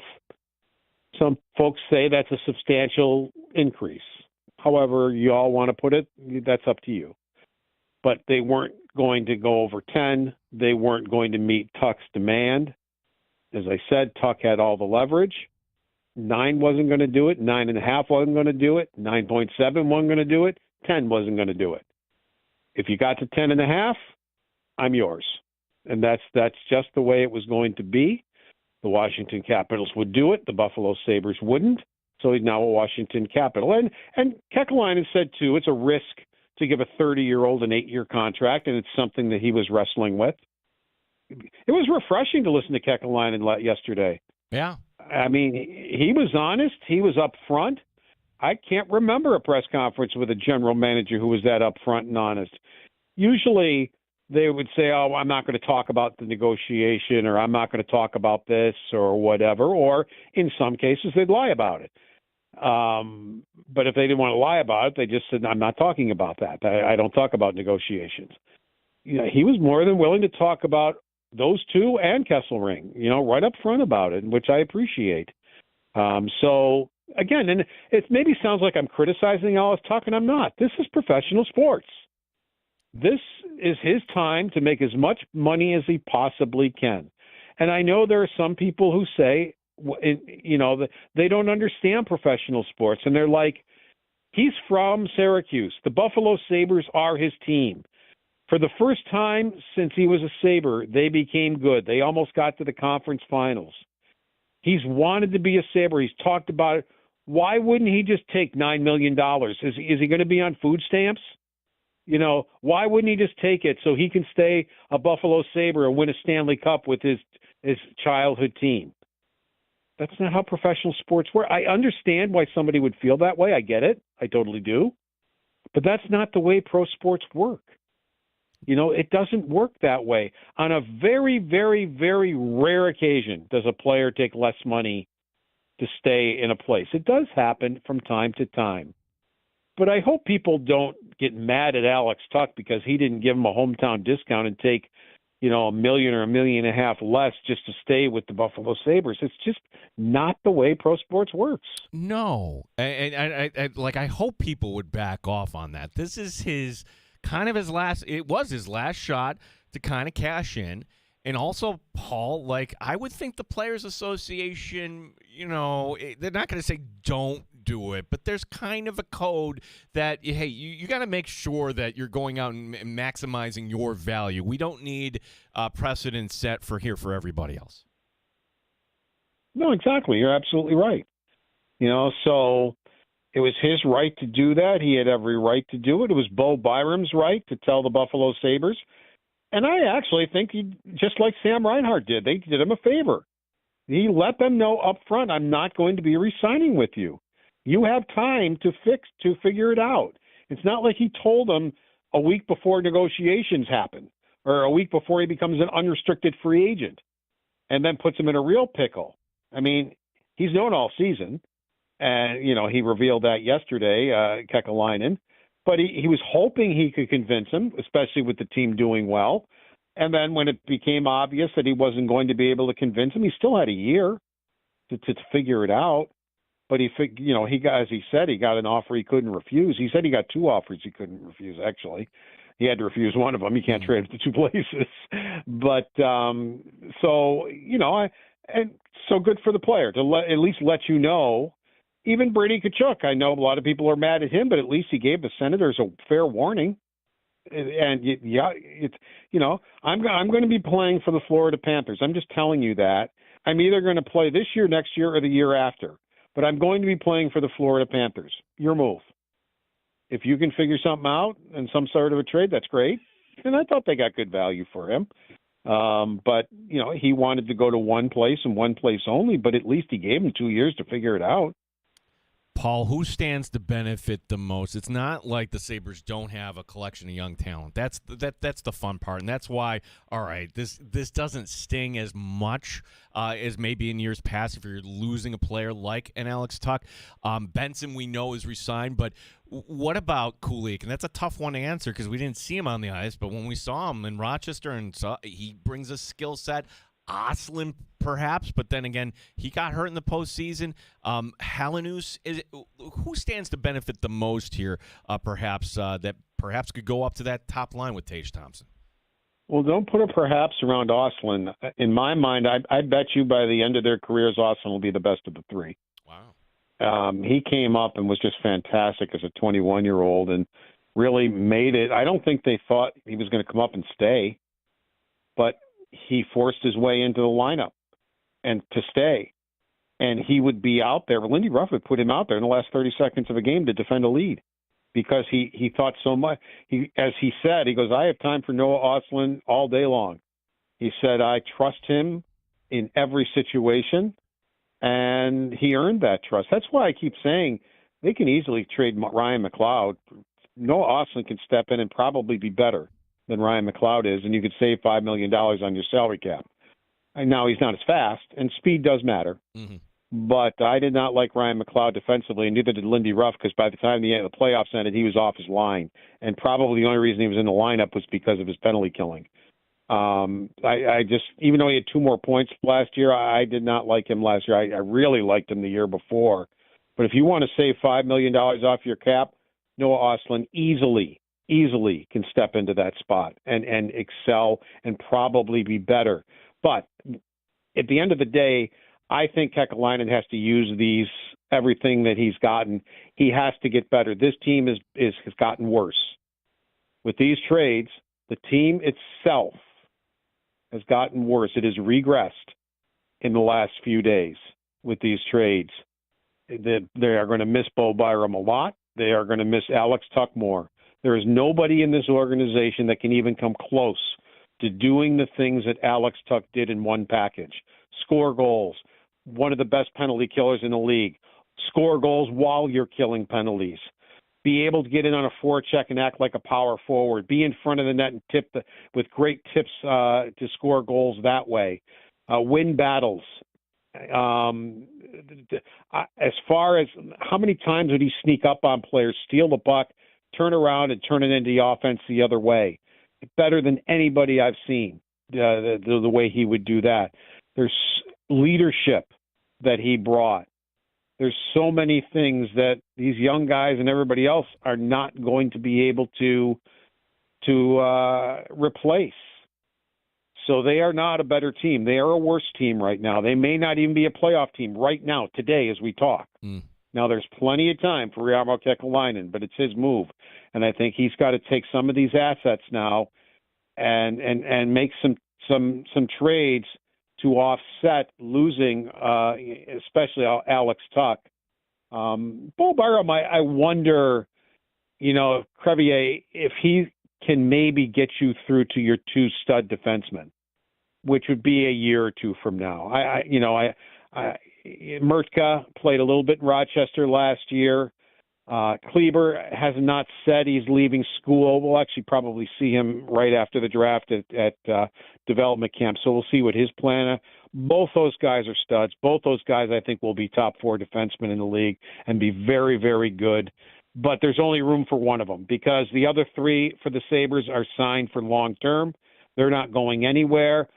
Some folks say that's a substantial increase. However you all want to put it, that's up to you. But they weren't going to go over 10. They weren't going to meet Tuck's demand. As I said, Tuck had all the leverage. 9 wasn't going to do it. 9.5 wasn't going to do it. 9.7 wasn't going to do it. 10 wasn't going to do it. If you got to 10.5, I'm yours. And that's just the way it was going to be. The Washington Capitals would do it. The Buffalo Sabres wouldn't. So he's now a Washington Capital. And Kekalainen said, too, it's a risk to give a 30-year-old an 8-year contract, and it's something that he was wrestling with. It was refreshing to listen to Kekalainen yesterday. Yeah. I mean, he was honest. He was up front. I can't remember a press conference with a general manager who was that upfront and honest. Usually they would say, oh, I'm not going to talk about the negotiation, or I'm not going to talk about this or whatever, or in some cases they'd lie about it. But if they didn't want to lie about it, they just said, I'm not talking about that. I don't talk about negotiations. He was more than willing to talk about those two and Kesselring, right up front about it, which I appreciate. So again, and it maybe sounds like I'm criticizing Alex Tuck, and I'm not. This is professional sports. This is his time to make as much money as he possibly can. And I know there are some people who say They don't understand professional sports, and they're like, he's from Syracuse. The Buffalo Sabres are his team. For the first time since he was a Sabre, they became good. They almost got to the conference finals. He's wanted to be a Sabre. He's talked about it. Why wouldn't he just take $9 million? Is he going to be on food stamps? Why wouldn't he just take it so he can stay a Buffalo Sabre and win a Stanley Cup with his childhood team? That's not how professional sports work. I understand why somebody would feel that way. I get it. I totally do. But that's not the way pro sports work. It doesn't work that way. On a very, very, very rare occasion does a player take less money to stay in a place. It does happen from time to time. But I hope people don't get mad at Alex Tuck because he didn't give him a hometown discount and take, $1 million or $1.5 million less just to stay with the Buffalo Sabres. It's just not the way pro sports works. No. And I hope people would back off on that. This is his last shot to kind of cash in. And also, Paul, I would think the Players Association, they're not going to say don't do it, but there's kind of a code that, hey, you got to make sure that you're going out and maximizing your value. We don't need precedent set for everybody else. No, exactly. You're absolutely right. So it was his right to do that. He had every right to do it. It was Bo Byram's right to tell the Buffalo Sabres. And I actually think just like Sam Reinhart did, they did him a favor. He let them know up front, I'm not going to be re-signing with you. You have time to figure it out. It's not like he told them a week before negotiations happen or a week before he becomes an unrestricted free agent and then puts him in a real pickle. I mean, he's known all season. And, he revealed that yesterday, Kekalainen. But he was hoping he could convince him, especially with the team doing well. And then when it became obvious that he wasn't going to be able to convince him, he still had a year to figure it out. But he got, as he said, he got an offer he couldn't refuse. He said he got two offers he couldn't refuse, actually. He had to refuse one of them. You can't trade the two places. But so good for the player to at least let you know. Even Brady Tkachuk, I know a lot of people are mad at him, but at least he gave the Senators a fair warning. And I'm going to be playing for the Florida Panthers. I'm just telling you that. I'm either going to play this year, next year, or the year after. But I'm going to be playing for the Florida Panthers. Your move. If you can figure something out in some sort of a trade, that's great. And I thought they got good value for him. But, he wanted to go to one place and one place only, but at least he gave him 2 years to figure it out. Paul, who stands to benefit the most? It's not like the Sabres don't have a collection of young talent. That's the fun part, and that's why, all right, this doesn't sting as much as maybe in years past if you're losing a player like an Alex Tuck. Benson, we know, is re-signed, but what about Kulich? And that's a tough one to answer because we didn't see him on the ice, but when we saw him in Rochester, he brings a skill set. Oslin, perhaps, but then again, he got hurt in the postseason. Halanus, who stands to benefit the most here, that perhaps could go up to that top line with Tage Thompson? Well, don't put a perhaps around Oslin. In my mind, I bet you by the end of their careers, Oslin will be the best of the three. Wow. He came up and was just fantastic as a 21-year-old and really made it. I don't think they thought he was going to come up and stay, but he forced his way into the lineup and to stay. And he would be out there. Lindy Ruff would put him out there in the last 30 seconds of a game to defend a lead because he thought so much. As he said, he goes, I have time for Noah Oslin all day long. He said, I trust him in every situation, and he earned that trust. That's why I keep saying they can easily trade Ryan McLeod. Noah Oslin can step in and probably be better than Ryan McLeod is, and you could save $5 million on your salary cap. And now he's not as fast, and speed does matter. Mm-hmm. But I did not like Ryan McLeod defensively, and neither did Lindy Ruff, because by the time the playoffs ended, he was off his line. And probably the only reason he was in the lineup was because of his penalty killing. I just, even though he had 2 more points last year, I did not like him last year. I really liked him the year before. But if you want to save $5 million off your cap, Noah Oslin easily can step into that spot and excel and probably be better. But at the end of the day, I think Kekalainen has to use everything that he's gotten. He has to get better. This team has gotten worse. With these trades, the team itself has gotten worse. It has regressed in the last few days with these trades. They are going to miss Bo Byram a lot. They are going to miss Alex Tuck more. There is nobody in this organization that can even come close to doing the things that Alex Tuck did in one package. Score goals, one of the best penalty killers in the league. Score goals while you're killing penalties. Be able to get in on a forecheck and act like a power forward. Be in front of the net and with great tips to score goals that way. Win battles. As far as how many times would he sneak up on players, steal the puck, turn around and turn it into the offense the other way? Better than anybody I've seen, the way he would do that. There's leadership that he brought. There's so many things that these young guys and everybody else are not going to be able to replace. So they are not a better team. They are a worse team right now. They may not even be a playoff team right now, today, as we talk. Now, there's plenty of time for Jarmo Kekalainen, but it's his move. And I think he's got to take some of these assets now and make some trades to offset losing, especially Alex Tuck. Bo Byram, I wonder, Crevier, if he can maybe get you through to your two stud defensemen, which would be a year or two from now. Mertka played a little bit in Rochester last year. Kleber has not said he's leaving school. We'll actually probably see him right after the draft at development camp, so we'll see what his plan is. Both those guys are studs. Both those guys, I think, will be top four defensemen in the league and be very, very good. But there's only room for one of them because the other three for the Sabres are signed for long term. They're not going anywhere.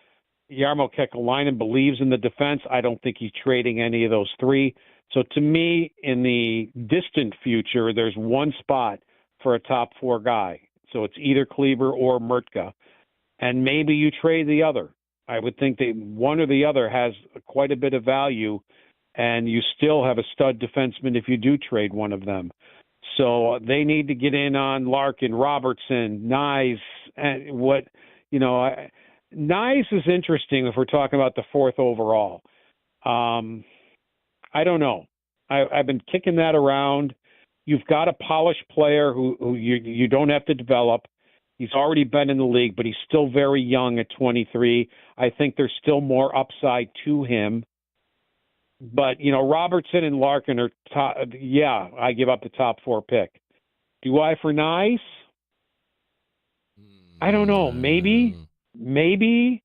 Jarmo Kekalainen believes in the defense. I don't think he's trading any of those three. So to me, in the distant future, there's one spot for a top four guy. So it's either Kleber or Mertka. And maybe you trade the other. I would think that one or the other has quite a bit of value, and you still have a stud defenseman if you do trade one of them. So they need to get in on Larkin, Robertson, Nyes, and Nyes is interesting if we're talking about the fourth overall. I don't know. I've been kicking that around. You've got a polished player who you don't have to develop. He's already been in the league, but he's still very young at 23. I think there's still more upside to him. But, Robertson and Larkin are top. Yeah, I give up the top four pick. Do I for Nyes? I don't know. Maybe not.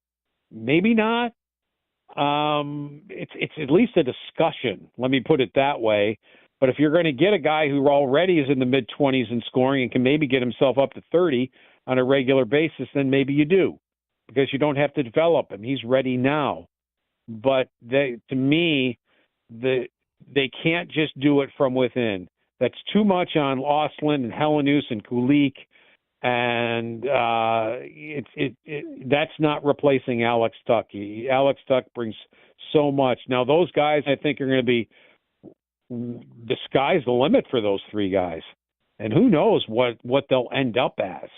It's at least a discussion. Let me put it that way. But if you're going to get a guy who already is in the mid-20s in scoring and can maybe get himself up to 30 on a regular basis, then maybe you do, because you don't have to develop him. He's ready now. But they can't just do it from within. That's too much on Ostlund and Helenius and Kulik. And that's not replacing Alex Tuck. Alex Tuck brings so much. Now, those guys, I think, are going to be the sky's the limit for those three guys. And who knows what they'll end up as.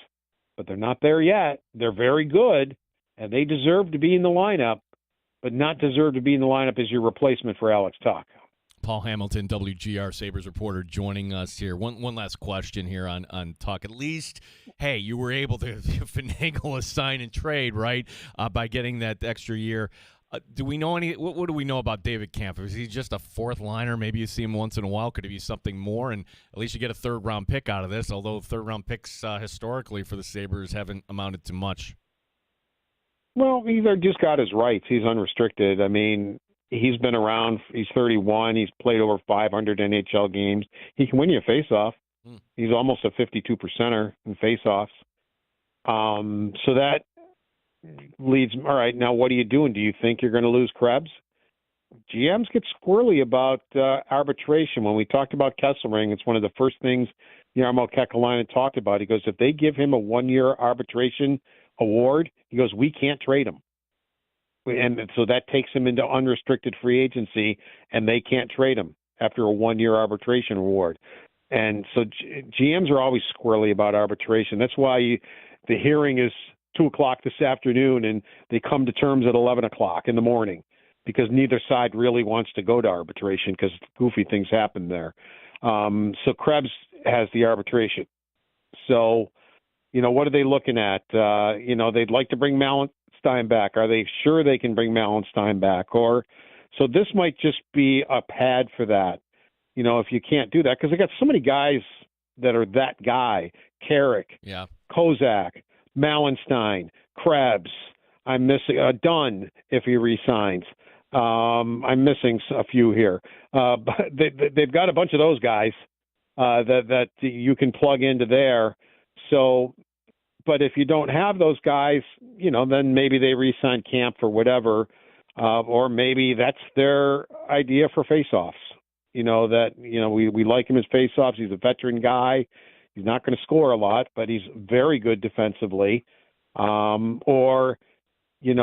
But they're not there yet. They're very good, and they deserve to be in the lineup, but not deserve to be in the lineup as your replacement for Alex Tuck. Paul Hamilton, WGR Sabres reporter, joining us here. One last question here on Tuck. At least, hey, you were able to finagle a sign and trade, right, by getting that extra year. Do we know what do we know about David Kampf? Is he just a fourth liner? Maybe you see him once in a while. Could he be something more? And at least you get a third-round pick out of this, although third-round picks historically for the Sabres haven't amounted to much. Well, he's just got his rights. He's unrestricted. I mean, he's been around. He's 31. He's played over 500 NHL games. He can win you a faceoff. He's almost a 52%er in faceoffs. So that leads. All right, now what are you doing? Do you think you're going to lose Krebs? GMs get squirrely about arbitration. When we talked about Kesselring, it's one of the first things Jarmo Kekalainen talked about. He goes, if they give him a one-year arbitration award, he goes, we can't trade him. And so that takes him into unrestricted free agency, and they can't trade him after a 1-year arbitration award. And so GMs are always squirrely about arbitration. That's why the hearing is 2:00 this afternoon, and they come to terms at 11:00 in the morning, because neither side really wants to go to arbitration because goofy things happen there. So Krebs has the arbitration. So, what are they looking at? They'd like to bring Mallenstein back. Are they sure they can bring Mallenstein back? So this might just be a pad for that. If you can't do that, because they got so many guys that are that guy: Carrick, Kozak, Mallenstein, Krebs. I'm missing Dunn if he resigns. I'm missing a few here, but they've got a bunch of those guys that you can plug into there. So, but if you don't have those guys, then maybe they re-sign Camp for whatever, or maybe that's their idea for face-offs. We like him as face-offs. He's a veteran guy. He's not going to score a lot, but he's very good defensively. Are you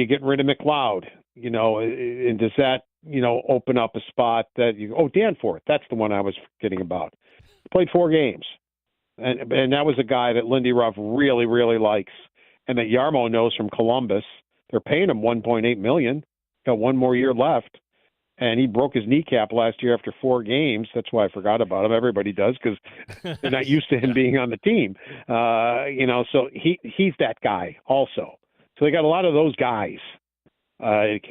getting rid of McLeod? And does that, open up a spot that Danforth, that's the one I was forgetting about. Played 4 games. And that was a guy that Lindy Ruff really, really likes, and that Yarmo knows from Columbus. They're paying him $1.8 million. Got 1 more year left, and he broke his kneecap last year after 4 games. That's why I forgot about him. Everybody does, because they're not used to him being on the team. So he's that guy also. So they got a lot of those guys. And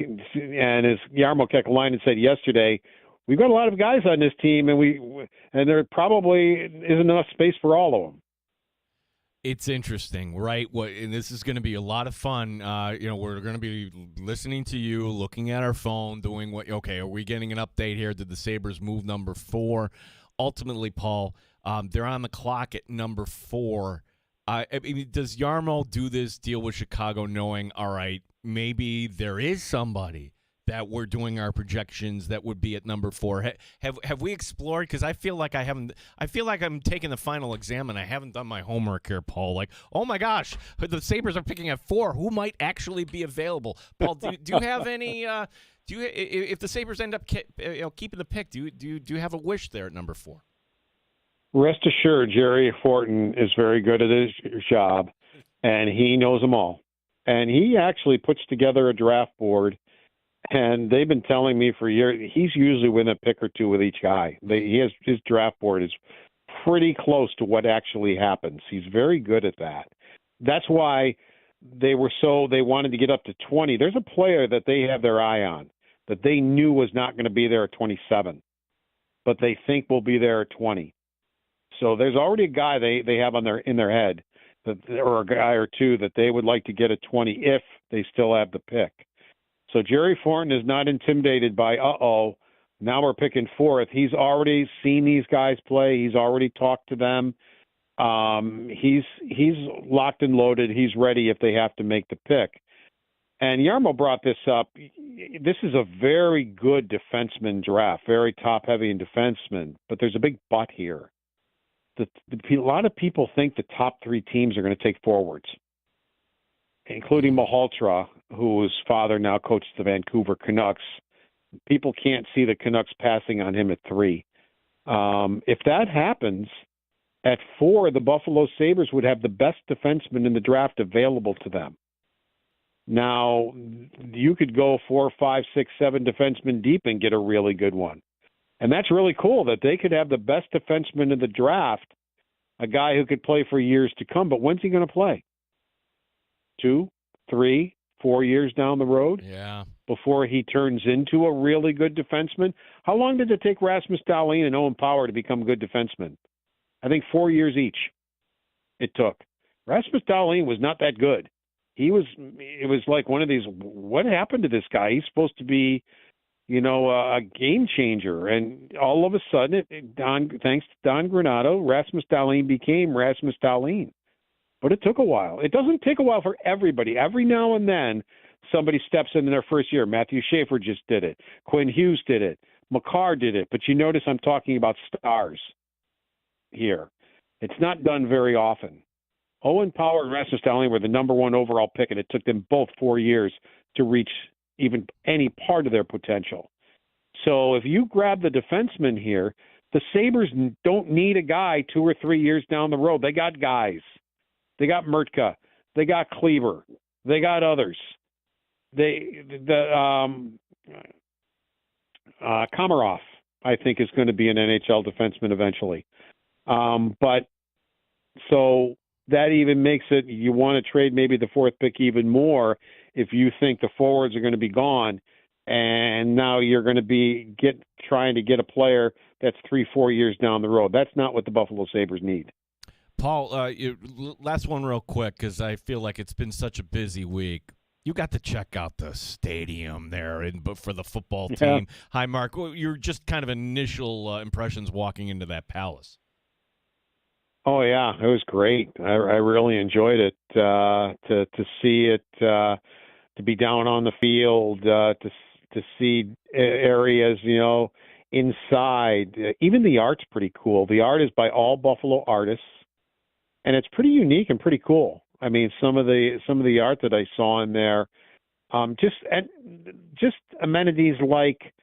as Jarmo Kekalainen said yesterday, we've got a lot of guys on this team, and there probably isn't enough space for all of them. It's interesting, right? And this is going to be a lot of fun. We're going to be listening to you, looking at our phone, doing are we getting an update here? Did the Sabres move number 4? Ultimately, Paul, they're on the clock at number 4. Does Jarmo do this deal with Chicago knowing, all right, maybe there is somebody that we're doing our projections that would be at number 4? Have we explored? Because I feel like I'm taking the final exam and I haven't done my homework here, Paul. Like, oh my gosh, the Sabres are picking at 4. Who might actually be available? Paul, do you have any? If the Sabres end up keeping the pick, do you have a wish there at number 4? Rest assured, Jerry Fortin is very good at his job, and he knows them all. And he actually puts together a draft board, and they've been telling me for years he's usually within a pick or 2 with each guy. His draft board is pretty close to what actually happens. He's very good at that. That's why they wanted to get up to 20. There's a player that they have their eye on that they knew was not going to be there at 27, but they think will be there at 20. So there's already a guy they have in their head, or a guy or 2 that they would like to get at 20 if they still have the pick. So Jerry Thornton is not intimidated by, now we're picking 4th. He's already seen these guys play. He's already talked to them. He's locked and loaded. He's ready if they have to make the pick. And Jarmo brought this up. This is a very good defenseman draft, very top-heavy in defensemen, but there's a big but here. A lot of people think the top 3 teams are going to take forwards, including Malhotra, whose father now coaches the Vancouver Canucks. People can't see the Canucks passing on him at 3. If that happens, at 4, the Buffalo Sabres would have the best defenseman in the draft available to them. Now, you could go 4, 5, 6, 7 defensemen deep and get a really good one. And that's really cool that they could have the best defenseman in the draft, a guy who could play for years to come. But when's he going to play? 2, 3, 4 years down the road? Yeah. Before he turns into a really good defenseman? How long did it take Rasmus Dahlin and Owen Power to become good defensemen? I think 4 years each it took. Rasmus Dahlin was not that good. It was like one of these, what happened to this guy? He's supposed to be, a game changer. And all of a sudden, thanks to Don Granato, Rasmus Dahlin became Rasmus Dahlin. But it took a while. It doesn't take a while for everybody. Every now and then, somebody steps in their first year. Matthew Schaefer just did it. Quinn Hughes did it. Makar did it. But you notice I'm talking about stars here. It's not done very often. Owen Power and Rasmus Dahlin were the number one overall pick, and it took them both 4 years to reach even any part of their potential. So if you grab the defenseman here, the Sabres don't need a guy 2 or 3 years down the road. They got guys. They got Mertka. They got Kleber. They got others. Komarov, I think, is going to be an NHL defenseman eventually. But so that even makes it, you want to trade maybe the fourth pick even more if you think the forwards are going to be gone, and now you're going to be trying to get a player that's 3-4 years down the road. That's not what the Buffalo Sabres need. Paul, last one real quick, because I feel like it's been such a busy week. You got to check out the stadium there, but for the football team. Yeah. Hi, Mark. Your just kind of initial impressions walking into that Palace. Oh yeah, it was great. I really enjoyed it. To see it, to be down on the field, to see areas, inside. Even the art's pretty cool. The art is by all Buffalo artists, and it's pretty unique and pretty cool. I mean, some of the art that I saw in there, just amenities like,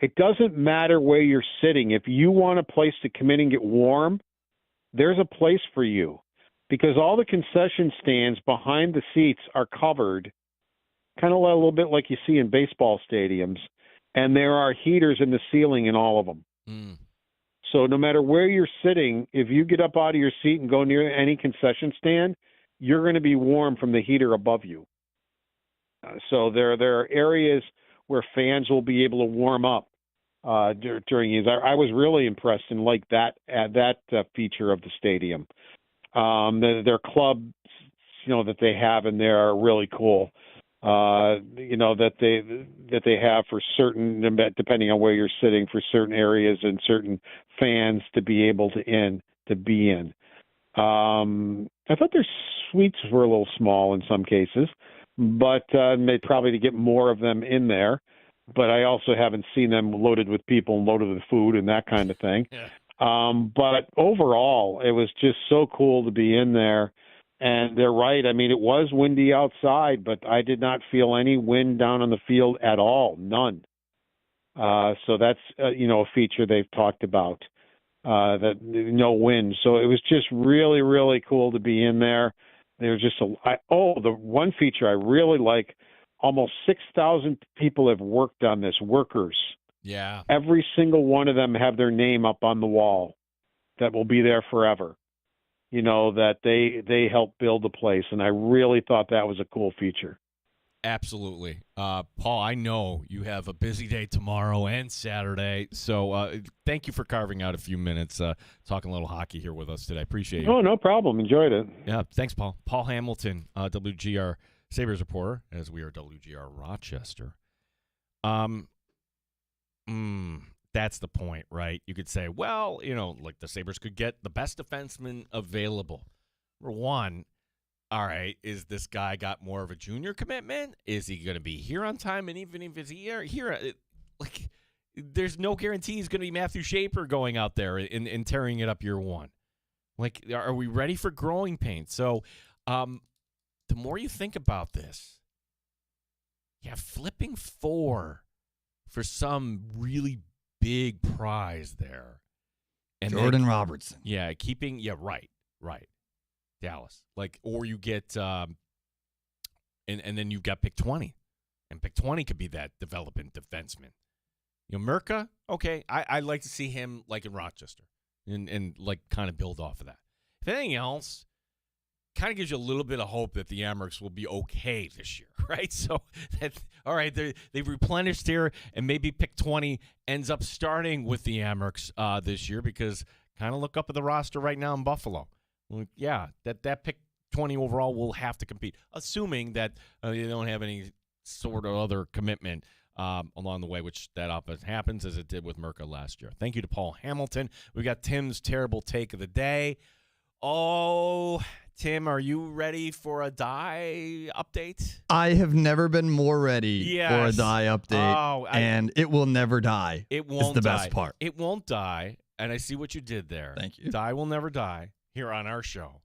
it doesn't matter where you're sitting. If you want a place to come in and get warm, there's a place for you, because all the concession stands behind the seats are covered, kind of a little bit like you see in baseball stadiums, and there are heaters in the ceiling in all of them. Mm. So no matter where you're sitting, if you get up out of your seat and go near any concession stand, you're going to be warm from the heater above you. So there are areas where fans will be able to warm up during games. I was really impressed and liked that feature of the stadium. Their clubs, that they have in there are really cool. That they have for certain, depending on where you're sitting, for certain areas and certain fans to be able to be in. I thought their suites were a little small in some cases, but they probably to get more of them in there. But I also haven't seen them loaded with people and loaded with food and that kind of thing. Yeah. But overall, it was just so cool to be in there. And they're right. I mean, it was windy outside, but I did not feel any wind down on the field at all. None. So that's, a feature they've talked about, that no wind. So it was just really, really cool to be in there. There's just the one feature I really like, almost 6,000 people have worked on this, workers. Yeah. Every single one of them have their name up on the wall that will be there forever. That they helped build the place, and I really thought that was a cool feature. Absolutely. Paul, I know you have a busy day tomorrow and Saturday, so thank you for carving out a few minutes, talking a little hockey here with us today. Appreciate it. Oh, no problem. Enjoyed it. Yeah, thanks, Paul. Paul Hamilton, WGR Sabres reporter, as we are WGR Rochester. That's the point, right? You could say, well, like the Sabres could get the best defenseman available. For one, all right, is this guy got more of a junior commitment? Is he going to be here on time? And even if he's here, there's no guarantee he's going to be Matthew Shaper going out there and tearing it up year one. Like, are we ready for growing pains? So the more you think about this, flipping 4 for some really big prize there. And Jordan Robertson. Yeah, right. Dallas. Or you get and then you've got pick 20. And pick 20 could be that development defenseman. Merka, okay, I'd like to see him in Rochester and kind of build off of that. If anything else, kind of gives you a little bit of hope that the Amerks will be okay this year, right? So, all right, they've replenished here, and maybe pick 20 ends up starting with the Amerks this year, because kind of look up at the roster right now in Buffalo. Well, yeah, that pick 20 overall will have to compete, assuming that they don't have any sort of other commitment along the way, which that often happens, as it did with Merka last year. Thank you to Paul Hamilton. We got Tim's terrible take of the day. Oh, Tim, are you ready for a die update? I have never been more ready for a die update, and it will never die. It won't is the die. best part. It won't die, and I see what you did there. Thank you. Die will never die here on our show.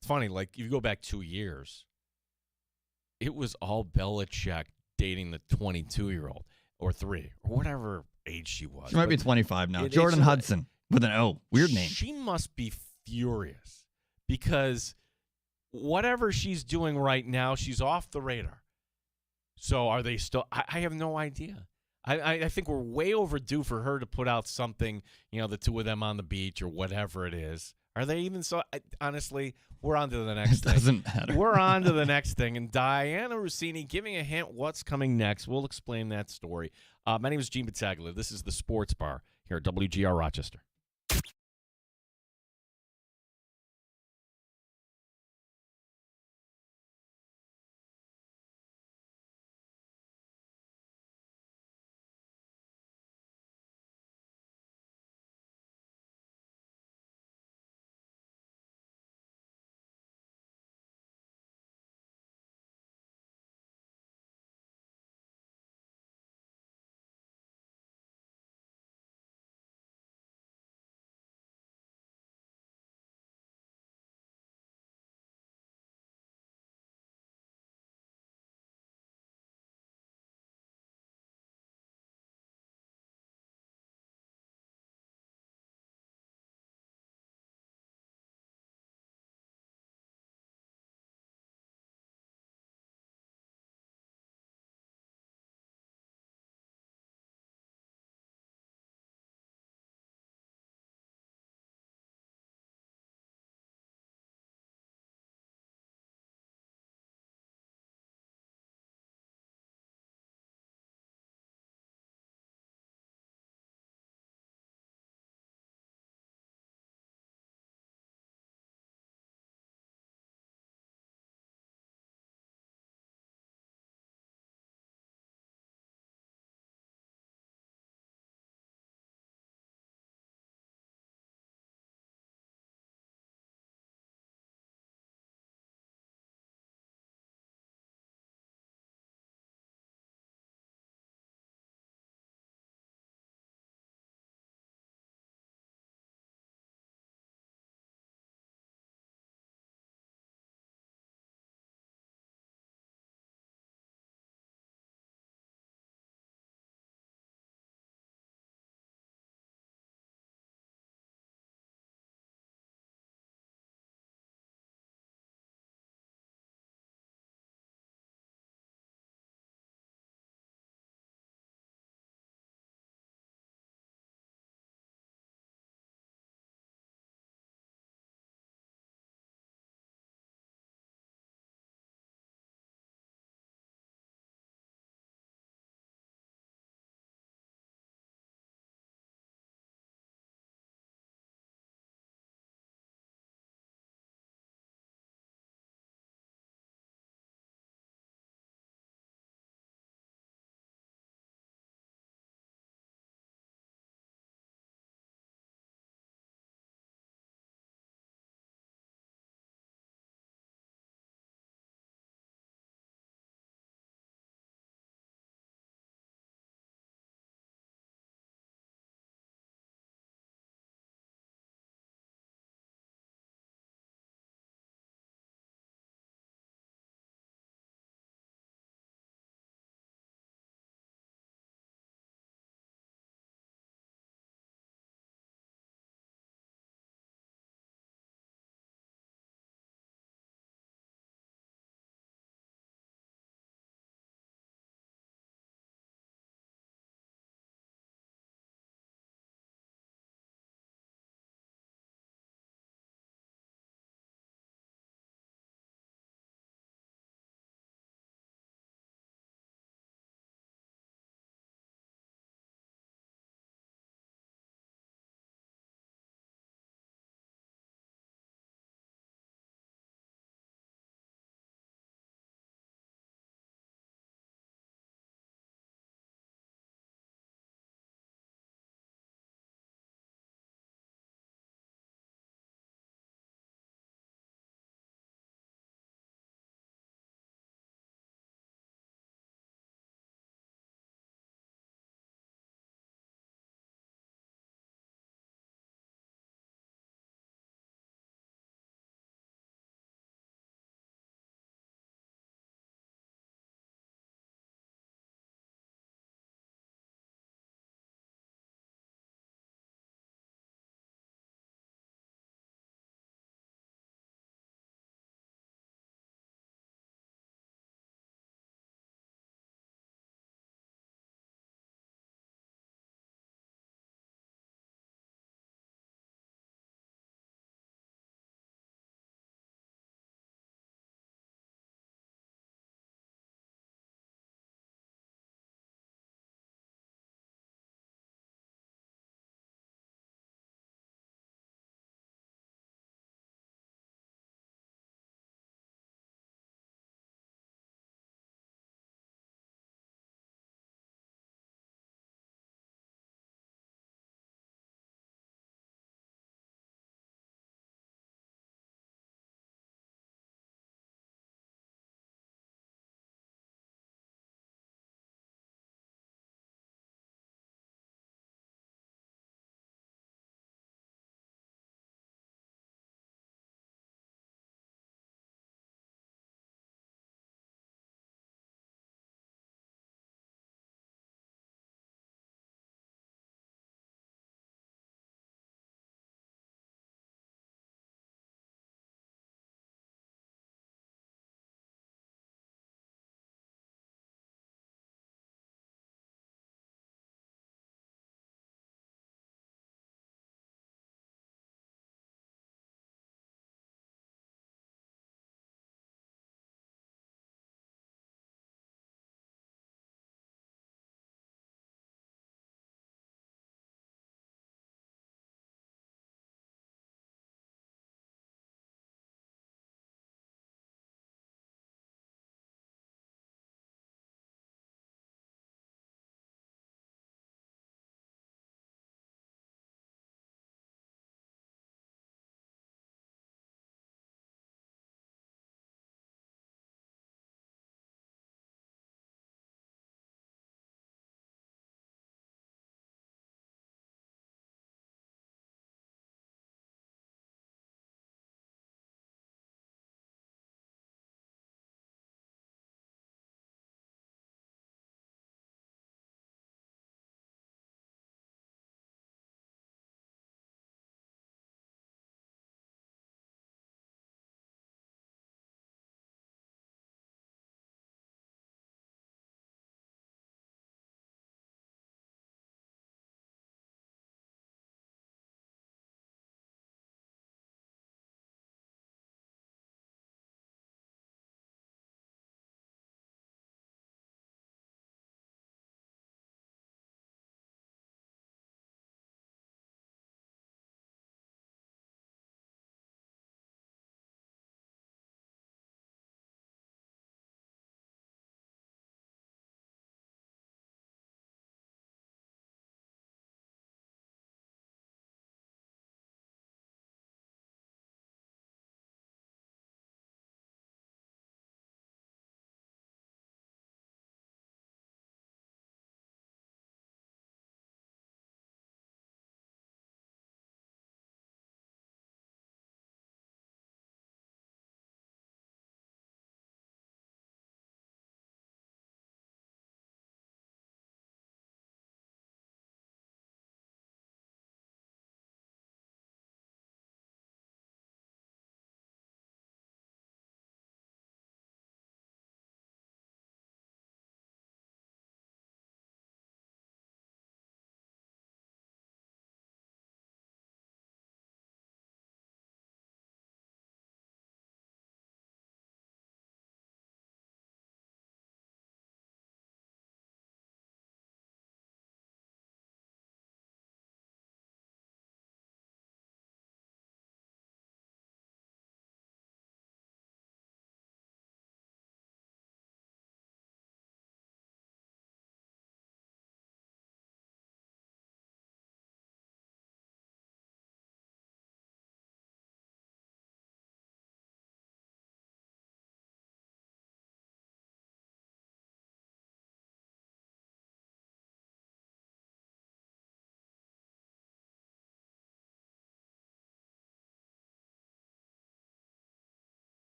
It's funny, like, if you go back 2 years, it was all Belichick dating the 22-year-old or 3 or whatever age she was. She might be 25 now. It- Jordan it's- Hudson with an O. Weird name. She must be furious because whatever she's doing right now, she's off the radar. So are they still? I have no idea. I think we're way overdue for her to put out something, the two of them on the beach or whatever it is. Are they even so? Honestly, we're on to the next It thing. doesn't matter. We're on to the next thing. And Diana Rossini giving a hint what's coming next. We'll explain that story. My name is Gene Battaglia. This is the Sports Bar here at WGR Rochester.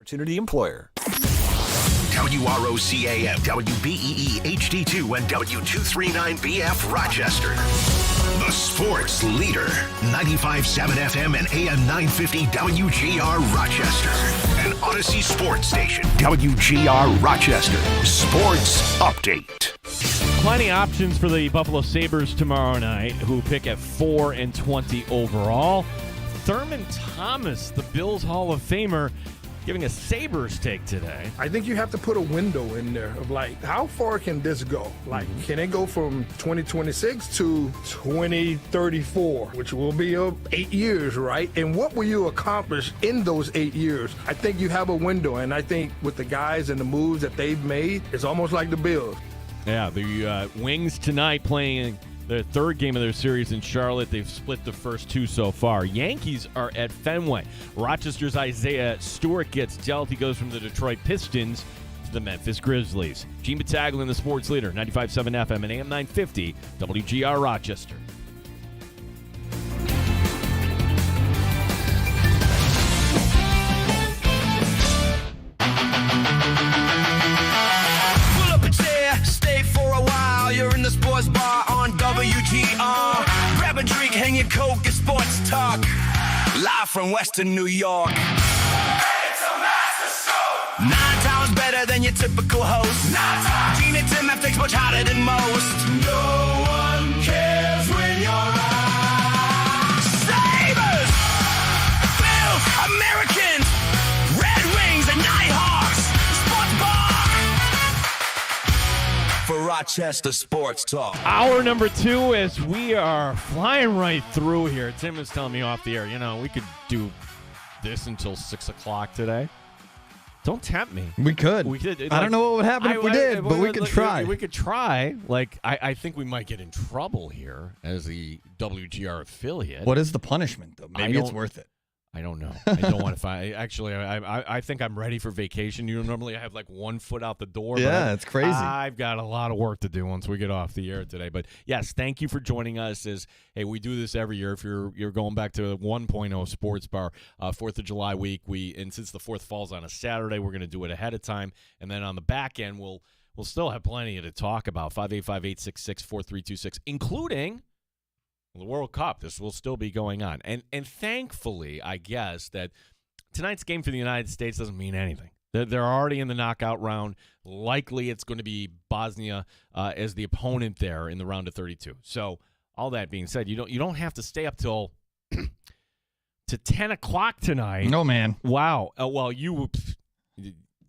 Opportunity employer. WROCAM, WBEE HD2, and W239BF Rochester. The sports leader. 95.7 FM and AM 950 WGR Rochester. An Odyssey sports station. WGR Rochester. Sports update. Plenty options for the Buffalo Sabres tomorrow night, who pick at 4-20 overall. Thurman Thomas, the Bills Hall of Famer, giving a Sabres take today. I think you have to put a window in there of like, how far can this go? Like, can it go from 2026 to 2034, which will be 8 years, right? And what will you accomplish in those 8 years? I think you have a window, and I think with the guys and the moves that they've made, it's almost like the Bills. Yeah, the Wings tonight playing their third game of their series in Charlotte. They've split the first two so far. Yankees are at Fenway. Rochester's Isaiah Stewart gets dealt. He goes from the Detroit Pistons to the Memphis Grizzlies. Gene Battaglin, the sports leader, 95.7 FM and AM 950, WGR Rochester. You're in the sports bar on WGR. Grab a drink, hang your coke, and sports talk. Live from Western New York. It's a master show. 9 times better than your typical host. 9 times. Gene and Tim have takes much hotter than most. No one cares when you're out. Sabres! Bills! Americans! Red Wings and Nighthawks! Sports bar! For Rochester Sports Talk. Hour number 2 as we are flying right through here. Tim was telling me off the air, we could do this until 6 o'clock today. Don't tempt me. We could. I don't know what would happen if we did, but we could try. We could try. I think we might get in trouble here as the WGR affiliate. What is the punishment, though? Maybe it's worth it. I don't know. I don't want to find. Actually, I think I'm ready for vacation. Normally I have like 1 foot out the door. Yeah, it's crazy. I've got a lot of work to do once we get off the air today. But yes, thank you for joining us. Hey, we do this every year. If you're going back to the 1.0 Sports Bar, 4th of July week, and since the 4th falls on a Saturday, we're going to do it ahead of time, and then on the back end, we'll still have plenty to talk about. 585-866-4326, including the World Cup. This will still be going on. And thankfully, I guess, that tonight's game for the United States doesn't mean anything. They're already in the knockout round. Likely it's going to be Bosnia as the opponent there in the round of 32. So all that being said, you don't have to stay up till to 10 o'clock tonight. No, man. Wow. Well,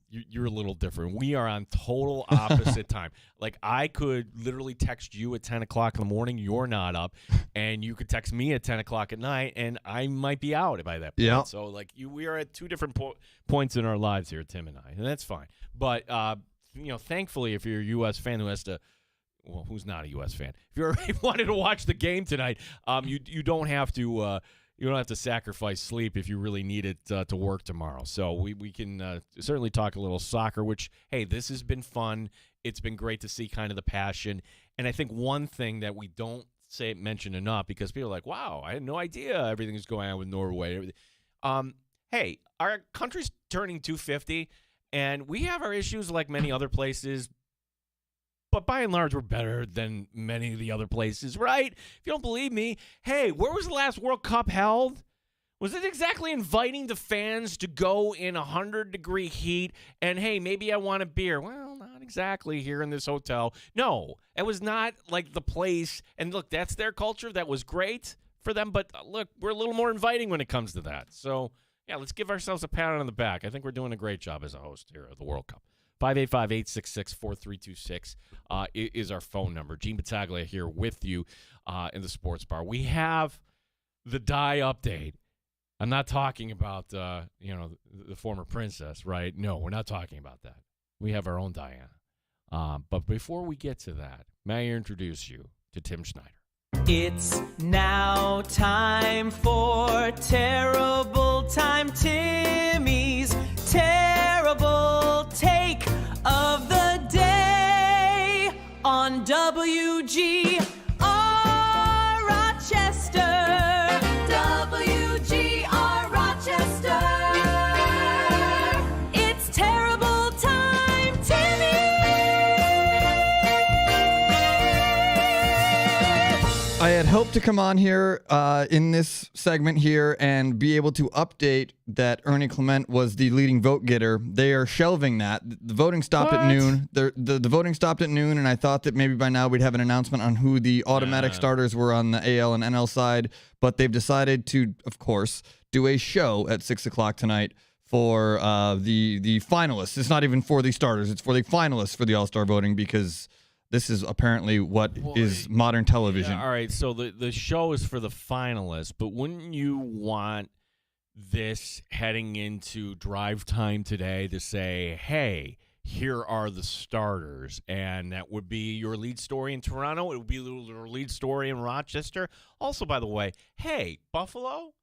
you're a little different. We are on total opposite time. Like, I could literally text you at 10 o'clock in the morning. You're not up. And you could text me at 10 o'clock at night, and I might be out by that point. Yeah. So, we are at two different points in our lives here, Tim and I, and that's fine. But, thankfully, if you're a U.S. fan who has to – well, who's not a U.S. fan? If you wanted to watch the game tonight, you don't have to you don't have to sacrifice sleep if you really need it to work tomorrow. So we can certainly talk a little soccer, which, hey, this has been fun. It's been great to see kind of the passion. And I think one thing that we don't mention enough, because people are like, wow, I had no idea everything is going on with Norway. Hey, our country's turning 250, and we have our issues like many other places. But by and large, we're better than many of the other places, right? If you don't believe me, hey, where was the last World Cup held? Was it exactly inviting the fans to go in 100-degree heat and, hey, maybe I want a beer? Well, not exactly here in this hotel. No, it was not like the place. And look, that's their culture. That was great for them. But look, we're a little more inviting when it comes to that. So, yeah, let's give ourselves a pat on the back. I think we're doing a great job as a host here at the World Cup. 585-866-4326 is our phone number. Gene Battaglia here with you in the sports bar. We have the Di update. I'm not talking about, the former princess, right? No, we're not talking about that. We have our own Diana. But before we get to that, may I introduce you to Tim Schneider. It's now time for Terrible Time Timmy's Terrible Take of the Day on WGR Rochester. WGR Rochester. to come on here in this segment here and be able to update that Ernie Clement was the leading vote getter. They are shelving that. The voting stopped at noon. The voting stopped at noon, and I thought that maybe by now we'd have an announcement on who the automatic starters were on the AL and NL side, but they've decided to, of course, do a show at 6 o'clock tonight for the finalists. It's not even for the starters. It's for the finalists for the All-Star voting because this is apparently what is modern television. Yeah, all right, so the show is for the finalists, but wouldn't you want this heading into drive time today to say, hey, here are the starters, and that would be your lead story in Toronto. It would be your lead story in Rochester. Also, by the way, hey, Buffalo,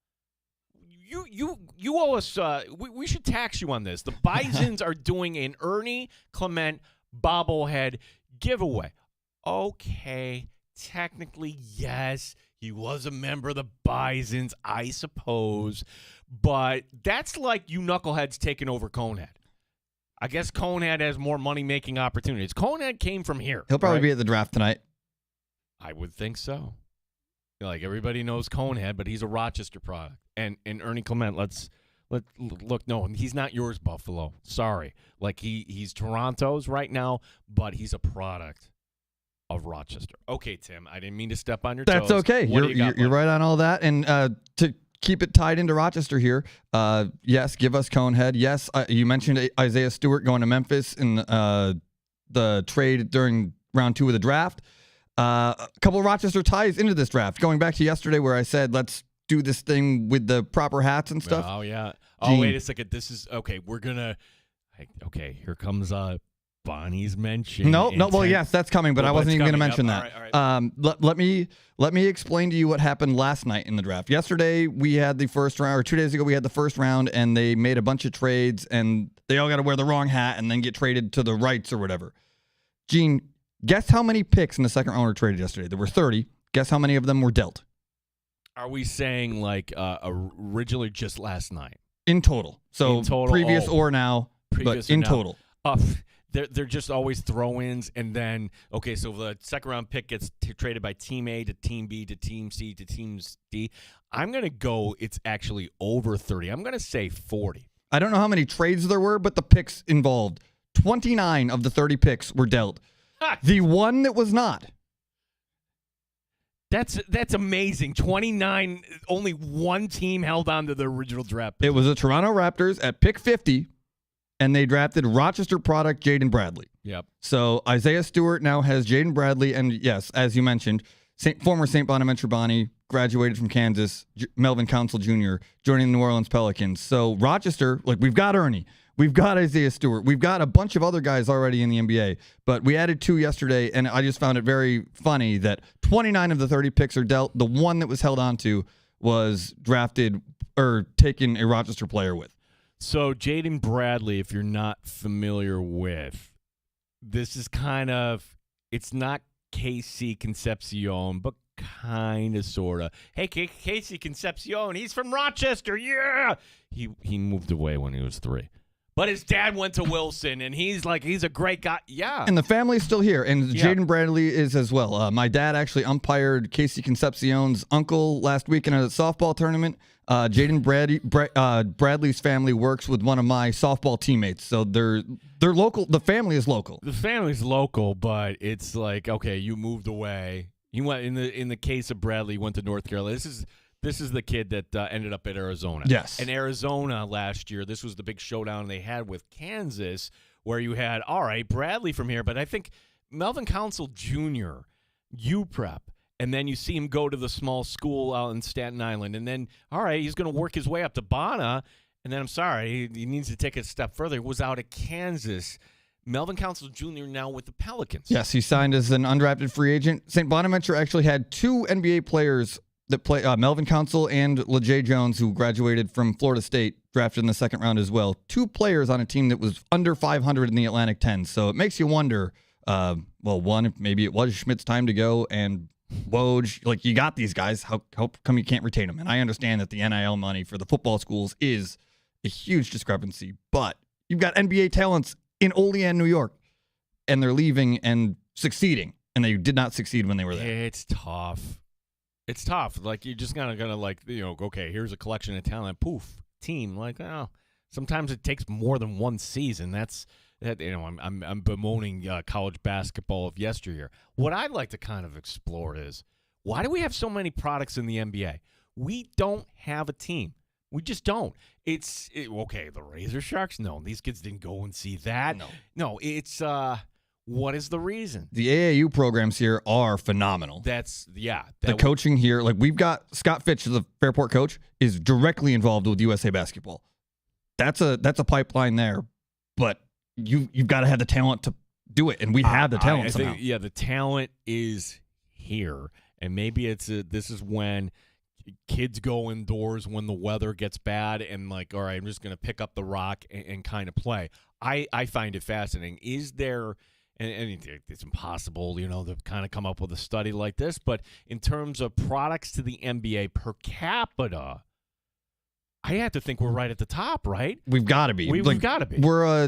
you owe us. We should tax you on this. The Bisons are doing an Ernie Clement bobblehead giveaway. Okay, technically, yes, he was a member of the Bisons, I suppose, but that's like you knuckleheads taking over Conehead. I guess Conehead has more money-making opportunities. Conehead came from here. He'll probably be at the draft tonight. I would think so. Like, everybody knows Conehead, but he's a Rochester product. And Ernie Clement, let's look, no, he's not yours, Buffalo. Sorry. Like, he's Toronto's right now, but he's a product of Rochester. Okay, Tim, I didn't mean to step on your toes. That's okay. You're right on all that. And to keep it tied into Rochester here, yes, give us Conehead. Yes, you mentioned Isaiah Stewart going to Memphis in the trade during round 2 of the draft. A couple of Rochester ties into this draft. Going back to yesterday where I said, let's do this thing with the proper hats and stuff. Oh, yeah. Oh, wait a second. This is, okay, we're going to, okay, here comes Bonnie's mention. No, well, yes, that's coming, but I wasn't even going to mention that. All right. Let me explain to you what happened last night in the draft. Yesterday, we had the first round, or 2 days ago, we had the first round, and they made a bunch of trades, and they all got to wear the wrong hat and then get traded to the rights or whatever. Gene, guess how many picks in the second round were traded yesterday? There were 30. Guess how many of them were dealt? Are we saying, like, originally just last night? In total. So in total, previous or now, but in total. They're just always throw-ins, and then, okay, so the second-round pick gets traded by Team A to Team B to Team C to Team D. I'm going to go it's actually over 30. I'm going to say 40. I don't know how many trades there were, but the picks involved. 29 of the 30 picks were dealt. The one that was not. That's amazing. 29, only one team held on to the original draft position. It was the Toronto Raptors at pick 50, and they drafted Rochester product Jaden Bradley. Yep. So Isaiah Stewart now has Jaden Bradley, and yes, as you mentioned, former St. Bonaventure Bonnie, graduated from Kansas, Melvin Council Jr., joining the New Orleans Pelicans. So Rochester, like, we've got Ernie. We've got Isaiah Stewart. We've got a bunch of other guys already in the NBA, but we added 2 yesterday, and I just found it very funny that 29 of the 30 picks are dealt. The one that was held on to was drafted or taken a Rochester player with. So Jaden Bradley, if you're not familiar with, this is kind of, it's not Casey Concepcion, but kind of, sort of. Hey, Casey Concepcion, he's from Rochester, yeah! He moved away when he was 3. But his dad went to Wilson, and he's a great guy. Yeah. And the family's still here, and Jaden Bradley is as well. My dad actually umpired Casey Concepcion's uncle last week in a softball tournament. Jaden Bradley's family works with one of my softball teammates, so they're local. The family is local. The family's local, but it's like, okay, you moved away. You went in the case of Bradley, you went to North Carolina. This is the kid that ended up at Arizona. Yes. And Arizona last year, this was the big showdown they had with Kansas, where you had, all right, Bradley from here, but I think Melvin Council Jr., UPrep, and then you see him go to the small school out in Staten Island, and then, all right, he's going to work his way up to Bona, and then, I'm sorry, he needs to take it a step further. He was out at Kansas. Melvin Council Jr. now with the Pelicans. Yes, he signed as an undrafted free agent. St. Bonaventure actually had 2 NBA players that play, Melvin Council and LeJay Jones, who graduated from Florida State, drafted in the second round as well. 2 players on a team that was under 500 in the Atlantic 10. So it makes you wonder, one, if maybe it was Schmidt's time to go, and Woj, like, you got these guys. How come you can't retain them? And I understand that the NIL money for the football schools is a huge discrepancy, but you've got NBA talents in Olean, New York, and they're leaving and succeeding, and they did not succeed when they were there. It's tough. It's tough. Like, you're just gonna like, okay, here's a collection of talent. Poof, team. Like, sometimes it takes more than one season. That. I'm bemoaning college basketball of yesteryear. What I'd like to kind of explore is, why do we have so many products in the NBA? We don't have a team. We just don't. Okay, the Razor Sharks? No, these kids didn't go and see that. No, it's what is the reason? The AAU programs here are phenomenal. The coaching here, like we've got Scott Fitch, the Fairport coach, is directly involved with USA Basketball. That's a pipeline there, but you've got to have the talent to do it, and we have the talent somehow. The talent is here, and maybe this is when kids go indoors when the weather gets bad and like, all right, I'm just going to pick up the rock and kind of play. I find it fascinating. Is there, and it's impossible, to kind of come up with a study like this, but in terms of products to the NBA per capita, I have to think we're right at the top, right? We've got to be. We've got to be. We're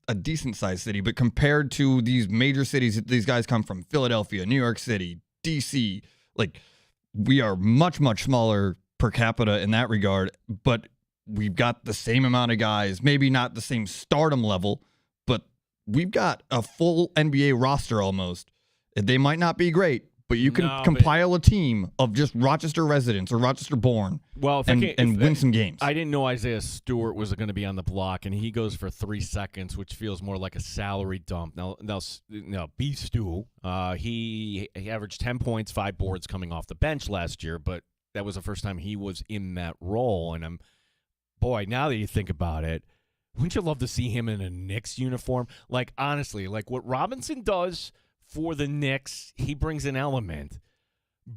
a decent-sized city, but compared to these major cities that these guys come from, Philadelphia, New York City, D.C., like – we are much, much smaller per capita in that regard, but we've got the same amount of guys, maybe not the same stardom level, but we've got a full NBA roster almost. They might not be great, but you can compile a team of just Rochester residents or Rochester born and win some games. I didn't know Isaiah Stewart was going to be on the block, and he goes for 3 seconds, which feels more like a salary dump. Now B. Stu, he averaged 10 points, 5 boards coming off the bench last year, but that was the first time he was in that role. And now that you think about it, wouldn't you love to see him in a Knicks uniform? Like, honestly, like what Robinson does for the Knicks, he brings an element.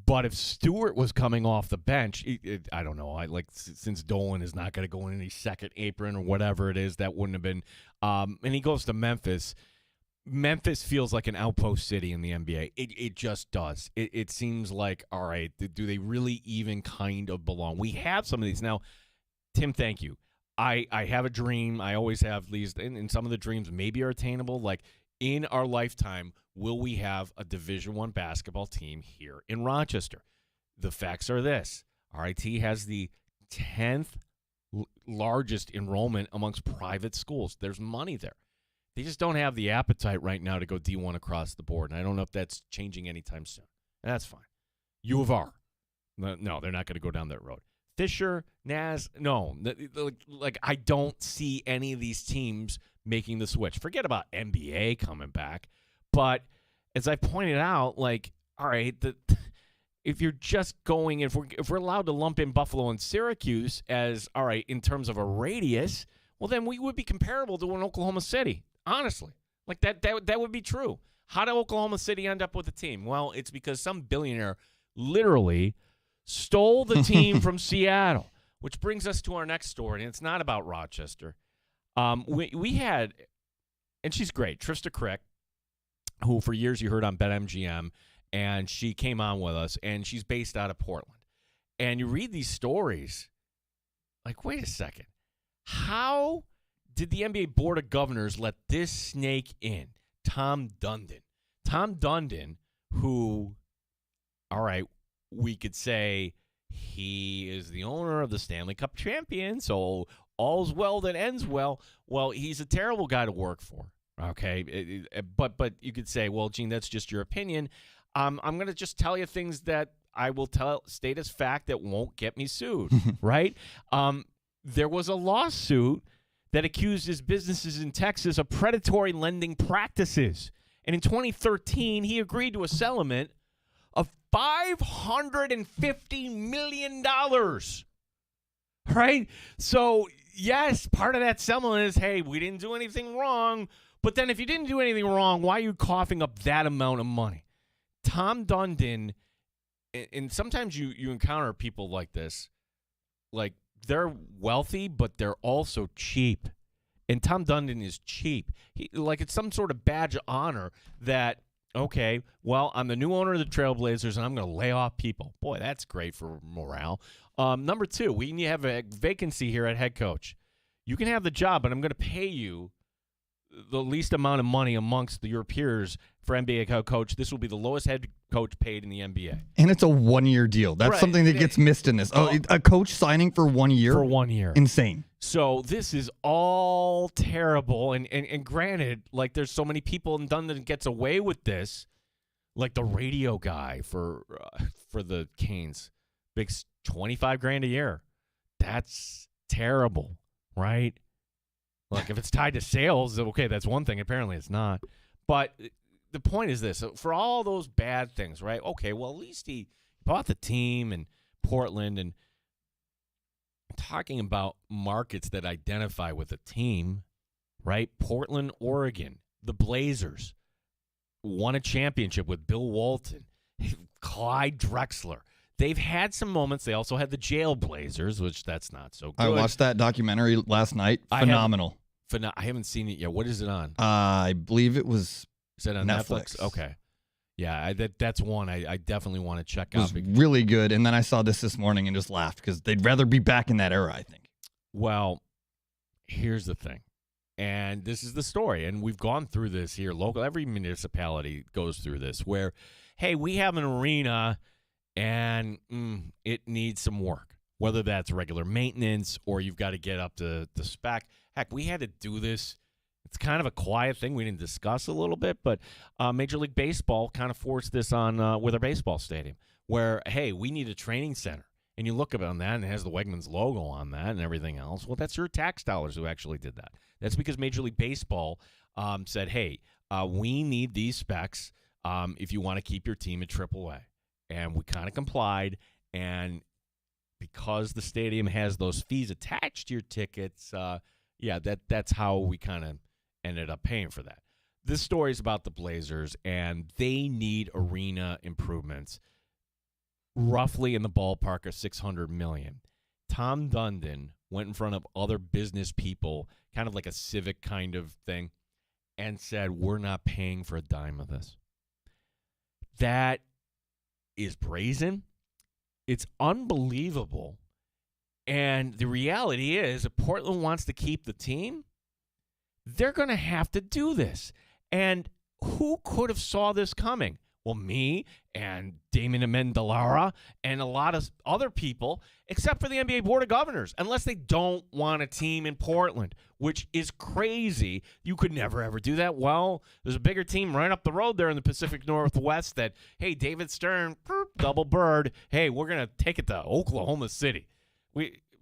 But if Stewart was coming off the bench, I don't know. Since Dolan is not going to go in any second apron or whatever it is, that wouldn't have been. And he goes to Memphis. Memphis feels like an outpost city in the NBA. It just does. It seems like, all right, do they really even kind of belong? We have some of these now. Tim, thank you. I have a dream. I always have these, and some of the dreams maybe are attainable. Like, in our lifetime, will we have a Division I basketball team here in Rochester? The facts are this. RIT has the 10th largest enrollment amongst private schools. There's money there. They just don't have the appetite right now to go D1 across the board, and I don't know if that's changing anytime soon. And that's fine. U of R. No, they're not going to go down that road. Fisher, Naz, no. Like, I don't see any of these teams making the switch. Forget about NBA coming back. But as I pointed out, like, all right, if you're just going, if we're allowed to lump in Buffalo and Syracuse as, all right, in terms of a radius, well, then we would be comparable to an Oklahoma City, honestly. Like, that would be true. How did Oklahoma City end up with a team? Well, it's because some billionaire literally stole the team from Seattle, which brings us to our next story, and it's not about Rochester. We had, and she's great, Trista Crick, who for years you heard on BetMGM, and she came on with us, and she's based out of Portland. And you read these stories, like, wait a second. How did the NBA Board of Governors let this snake in? Tom Dundon. Tom Dundon, who, all right, we could say he is the owner of the Stanley Cup champion, so all's well that ends well. Well, he's a terrible guy to work for, okay? But you could say, well, Gene, that's just your opinion. I'm going to just tell you things that I will state as fact that won't get me sued, right? There was a lawsuit that accused his businesses in Texas of predatory lending practices. And in 2013, he agreed to a settlement of $550 million, right? So, yes, part of that settlement is, hey, we didn't do anything wrong. But then if you didn't do anything wrong, why are you coughing up that amount of money? Tom Dundon, and sometimes you encounter people like this, like they're wealthy, but they're also cheap. And Tom Dundon is cheap. Like it's some sort of badge of honor that, okay, well, I'm the new owner of the Trailblazers, and I'm going to lay off people. Boy, that's great for morale. Number two, when you have a vacancy here at head coach, you can have the job, but I'm going to pay you the least amount of money amongst your peers for NBA head coach. This will be the lowest head coach paid in the NBA. And it's a 1-year deal. That's Right. something that gets missed in this. A coach signing for 1 year? For 1 year. Insane. So this is all terrible. And granted, like there's so many people in Dundon that gets away with this, like the radio guy for the Canes, big $25,000 a year. That's terrible, right? Look, if it's tied to sales, okay, that's one thing. Apparently, it's not. But the point is this: for all those bad things, right? Okay, well, at least he bought the team in Portland, and talking about markets that identify with a team, right? Portland, Oregon, the Blazers won a championship with Bill Walton, Clyde Drexler. They've had some moments. They also had the Jail Blazers, which that's not so good. I watched that documentary last night. Phenomenal. I haven't seen it yet. What is it on? I believe it was. Is it on Netflix? Okay. Yeah, that's one I definitely want to check out. It was really good. And then I saw this morning and just laughed because they'd rather be back in that era, I think. Well, here's the thing. And this is the story. And we've gone through this here local. Every municipality goes through this where, hey, we have an arena and it needs some work, whether that's regular maintenance or you've got to get up to the spec. Heck, we had to do this. It's kind of a quiet thing we didn't discuss a little bit, but Major League Baseball kind of forced this on with our baseball stadium where, hey, we need a training center. And you look on that and it has the Wegmans logo on that and everything else. Well, that's your tax dollars who actually did that. That's because Major League Baseball said, hey, we need these specs if you want to keep your team at AAA. And we kind of complied. And because the stadium has those fees attached to your tickets, that's how we kind of ended up paying for that. This story is about the Blazers, and they need arena improvements, roughly in the ballpark of $600 million. Tom Dundon went in front of other business people, kind of like a civic kind of thing, and said, we're not paying for a dime of this. That is brazen. It's unbelievable. And the reality is, if Portland wants to keep the team, they're going to have to do this. And who could have saw this coming? Well, me and Damon Amendolara and a lot of other people, except for the NBA Board of Governors, unless they don't want a team in Portland, which is crazy. You could never, ever do that. Well, there's a bigger team right up the road there in the Pacific Northwest that, hey, David Stern, double bird, hey, we're going to take it to Oklahoma City.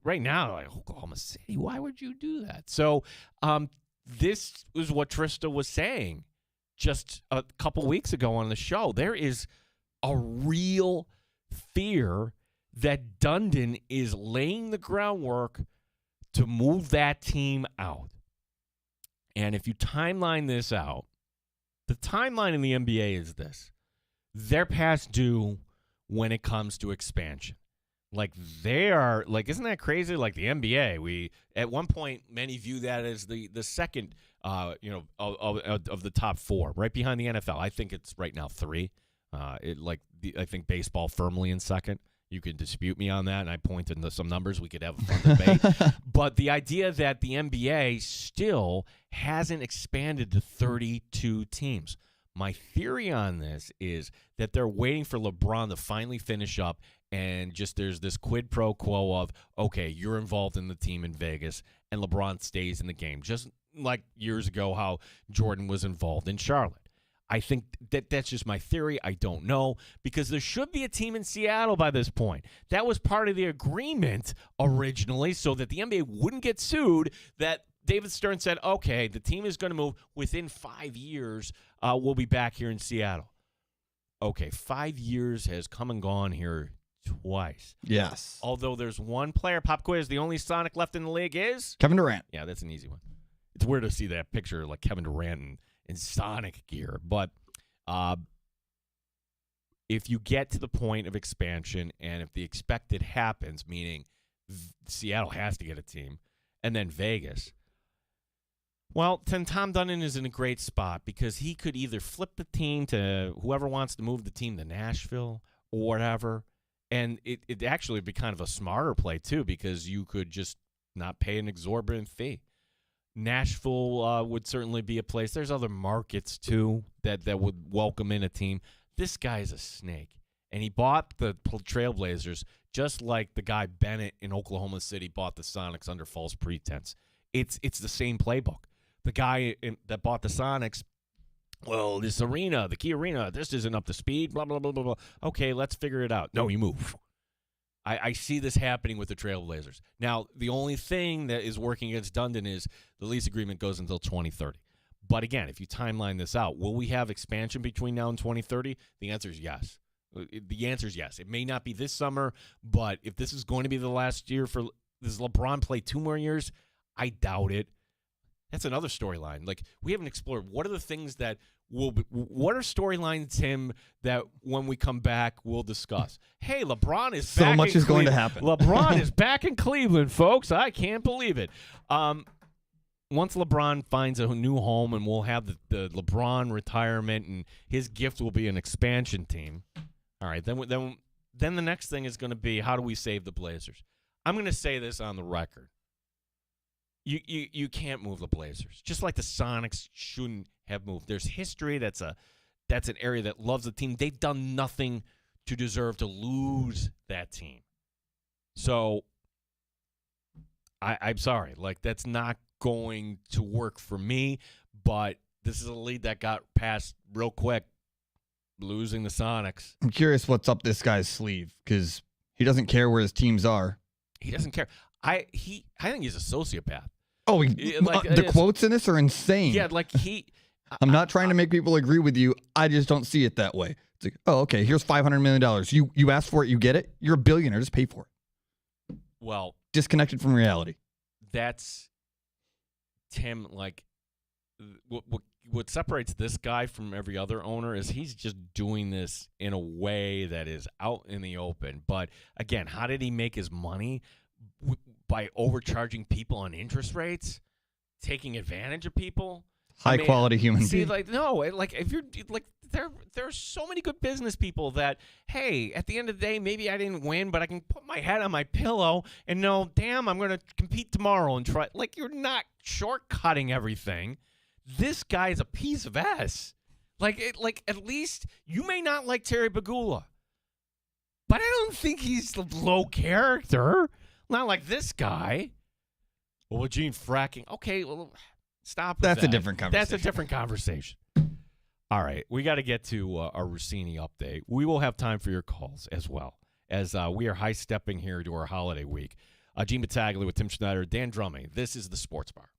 Right now, like, Oklahoma City, why would you do that? So this is what Trista was saying just a couple weeks ago on the show. There is a real fear that Dundon is laying the groundwork to move that team out. And if you timeline this out, the timeline in the NBA is this. They're past due when it comes to expansion. Like they are, like, isn't that crazy? Like the NBA, we at one point many view that as the second, of the top four, right behind the NFL. I think it's right now 3. I think baseball firmly in second. You can dispute me on that, and I pointed to some numbers. We could have a fun debate. But the idea that the NBA still hasn't expanded to 32 teams. My theory on this is that they're waiting for LeBron to finally finish up, and just there's this quid pro quo of, okay, you're involved in the team in Vegas, and LeBron stays in the game, just like years ago how Jordan was involved in Charlotte. I think that's just my theory. I don't know, because there should be a team in Seattle by this point. That was part of the agreement originally, so that the NBA wouldn't get sued, that David Stern said, okay, the team is going to move within 5 years. We'll be back here in Seattle. Okay, 5 years has come and gone here twice. Yes. Although there's one player, pop quiz, the only Sonic left in the league is? Kevin Durant. Yeah, that's an easy one. It's weird to see that picture like Kevin Durant in Sonic gear. But if you get to the point of expansion and if the expected happens, meaning Seattle has to get a team, and then Vegas, well, then Tom Dundon is in a great spot because he could either flip the team to whoever wants to move the team to Nashville or whatever. And it actually would be kind of a smarter play, too, because you could just not pay an exorbitant fee. Nashville would certainly be a place. There's other markets, too, that would welcome in a team. This guy's a snake. And he bought the Trailblazers just like the guy Bennett in Oklahoma City bought the Sonics under false pretense. It's the same playbook. The guy that bought the Sonics, well, this arena, the Key Arena, this isn't up to speed, blah, blah, blah, blah, blah. Okay, let's figure it out. No, you move. I see this happening with the Trailblazers. Now, the only thing that is working against Dundon is the lease agreement goes until 2030. But again, if you timeline this out, will we have expansion between now and 2030? The answer is yes. The answer is yes. It may not be this summer, but if this is going to be the last year for does LeBron play 2 more years? I doubt it. That's another storyline. Like, we haven't explored what are the things that what are storylines, Tim, that when we come back we'll discuss. Hey, LeBron is so back much in is going to Cleveland. happen. LeBron is back in Cleveland, folks. I can't believe it. Once LeBron finds a new home, and we'll have the LeBron retirement, and his gift will be an expansion team. All right, then the next thing is going to be, how do we save the Blazers? I'm going to say this on the record. You can't move the Blazers. Just like the Sonics shouldn't have moved. There's history. That's an area that loves the team. They've done nothing to deserve to lose that team. So I'm sorry. Like, that's not going to work for me, but this is a lead that got passed real quick, losing the Sonics. I'm curious what's up this guy's sleeve, because he doesn't care where his teams are. He doesn't care. I think he's a sociopath. Oh, the quotes in this are insane. Yeah, like I'm not trying to make people agree with you. I just don't see it that way. It's like, oh, okay, here's $500 million. You asked for it, you get it. You're a billionaire. Just pay for it. Well, disconnected from reality. That's Tim. Like, what separates this guy from every other owner is he's just doing this in a way that is out in the open. But again, how did he make his money? By overcharging people on interest rates, taking advantage of people. High quality human being. See, like, no, like, if you're like, there are so many good business people that, hey, at the end of the day, maybe I didn't win, but I can put my head on my pillow and know, damn, I'm going to compete tomorrow and try. Like, you're not shortcutting everything. This guy's a piece of ass. Like, at least you may not like Terry Pegula, but I don't think he's low character. Not like this guy. Well, with Gene fracking. Okay, well, stop with That's that. a different conversation. That's a different conversation. All right, we got to get to our Rossini update. We will have time for your calls as well, as we are high-stepping here to our holiday week. Gene Battaglia with Tim Schneider, Dan Drumming. This is the Sports Bar.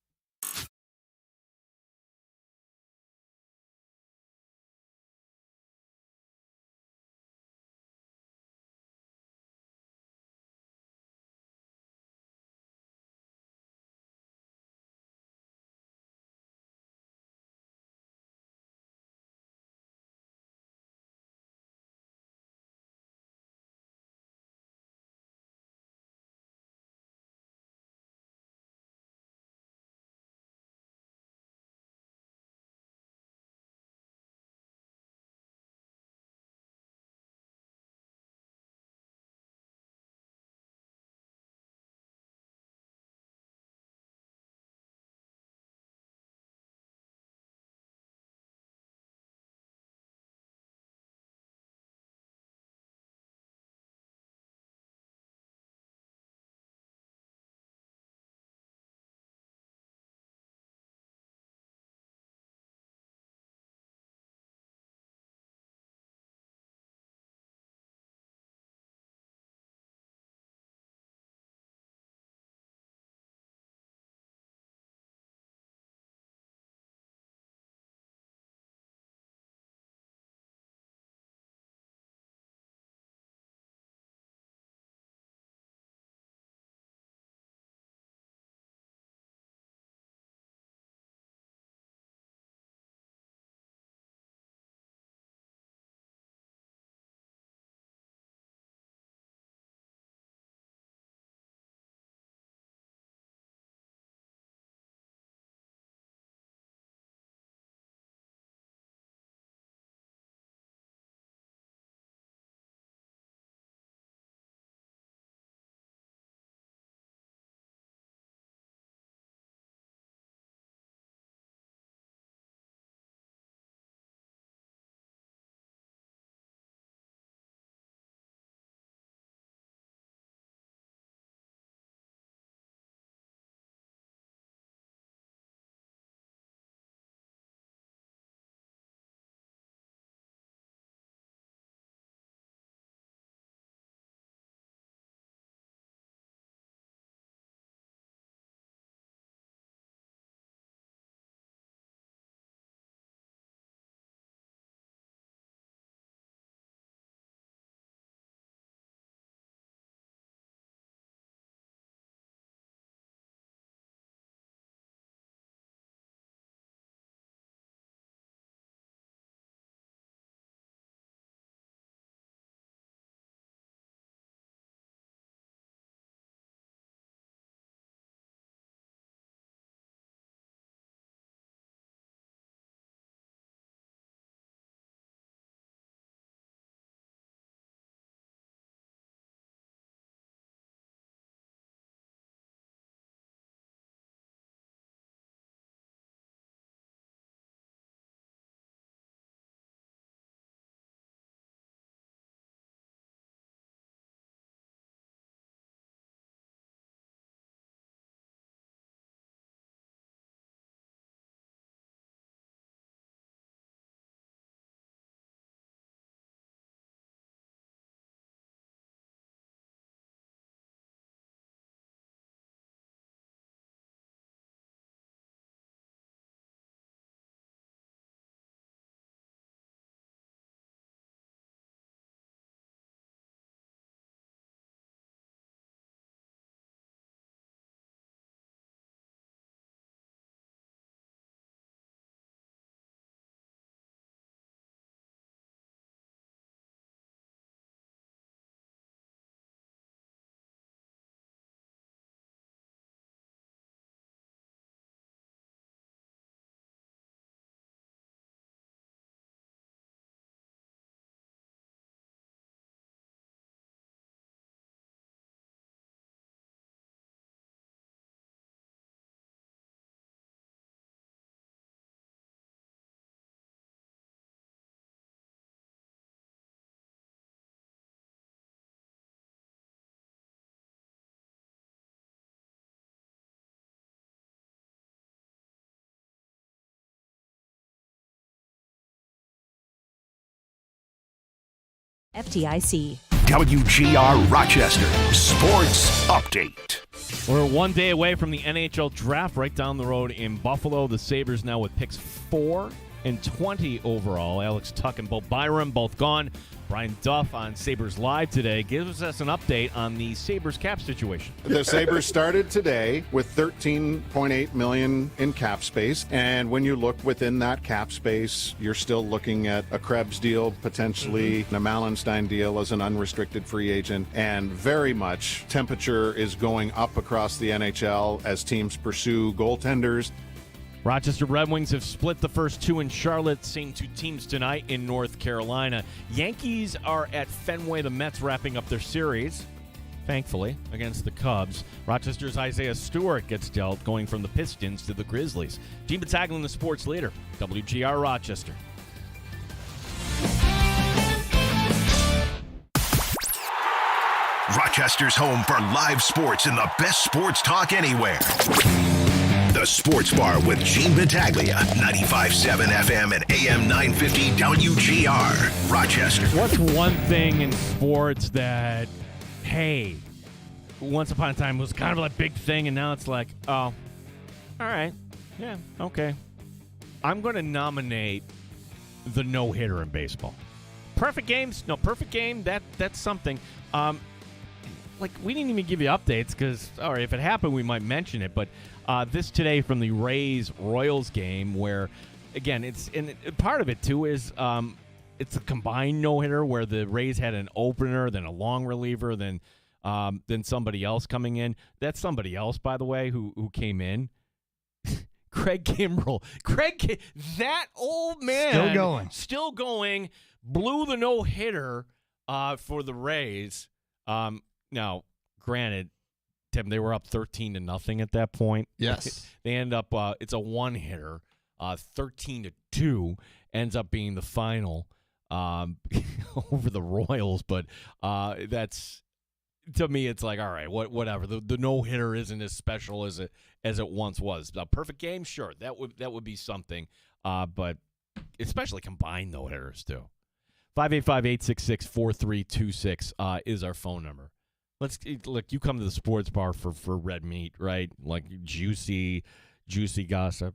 FDIC. WGR Rochester Sports Update. We're one day away from the NHL draft right down the road in Buffalo. The Sabres now with picks 4 and 20 overall. Alex Tuck and Bo Byram both gone. Brian Duff on Sabres Live today gives us an update on the Sabres cap situation. The Sabres started today with $13.8 million in cap space, and when you look within that cap space, you're still looking at a Krebs deal, potentially a Malenstein deal as an unrestricted free agent, and very much temperature is going up across the NHL as teams pursue goaltenders. Rochester Red Wings have split the first 2 in Charlotte, same 2 teams tonight in North Carolina. Yankees are at Fenway. The Mets wrapping up their series, thankfully, against the Cubs. Rochester's Isaiah Stewart gets dealt, going from the Pistons to the Grizzlies. Gene Battaglin, the sports leader, WGR Rochester. Rochester's home for live sports and the best sports talk anywhere. The Sports Bar with Gene Battaglia, 95.7 FM and AM 950 WGR, Rochester. What's one thing in sports that, hey, once upon a time was kind of a big thing, and now it's like, oh, all right, yeah, okay. I'm going to nominate the no-hitter in baseball. Perfect games, no perfect game, that's something. Like, we didn't even give you updates because, all right, if it happened, we might mention it, but this today from the Rays-Royals game where, again, part of it, too, is it's a combined no-hitter where the Rays had an opener, then a long reliever, then somebody else coming in. That's somebody else, by the way, who came in. Craig Kimbrell. That old man. Still going. Blew the no-hitter for the Rays. Now, granted, Tim, they were up 13-0 at that point. Yes. They end up, it's a one-hitter, 13-2, ends up being the final over the Royals. But that's, to me, it's like, all right, whatever. The no-hitter isn't as special as it once was. A perfect game, sure, that would be something. But especially combined no-hitters, too. 585-866-4326 is our phone number. Look, you come to the sports bar for red meat, right? Like juicy gossip.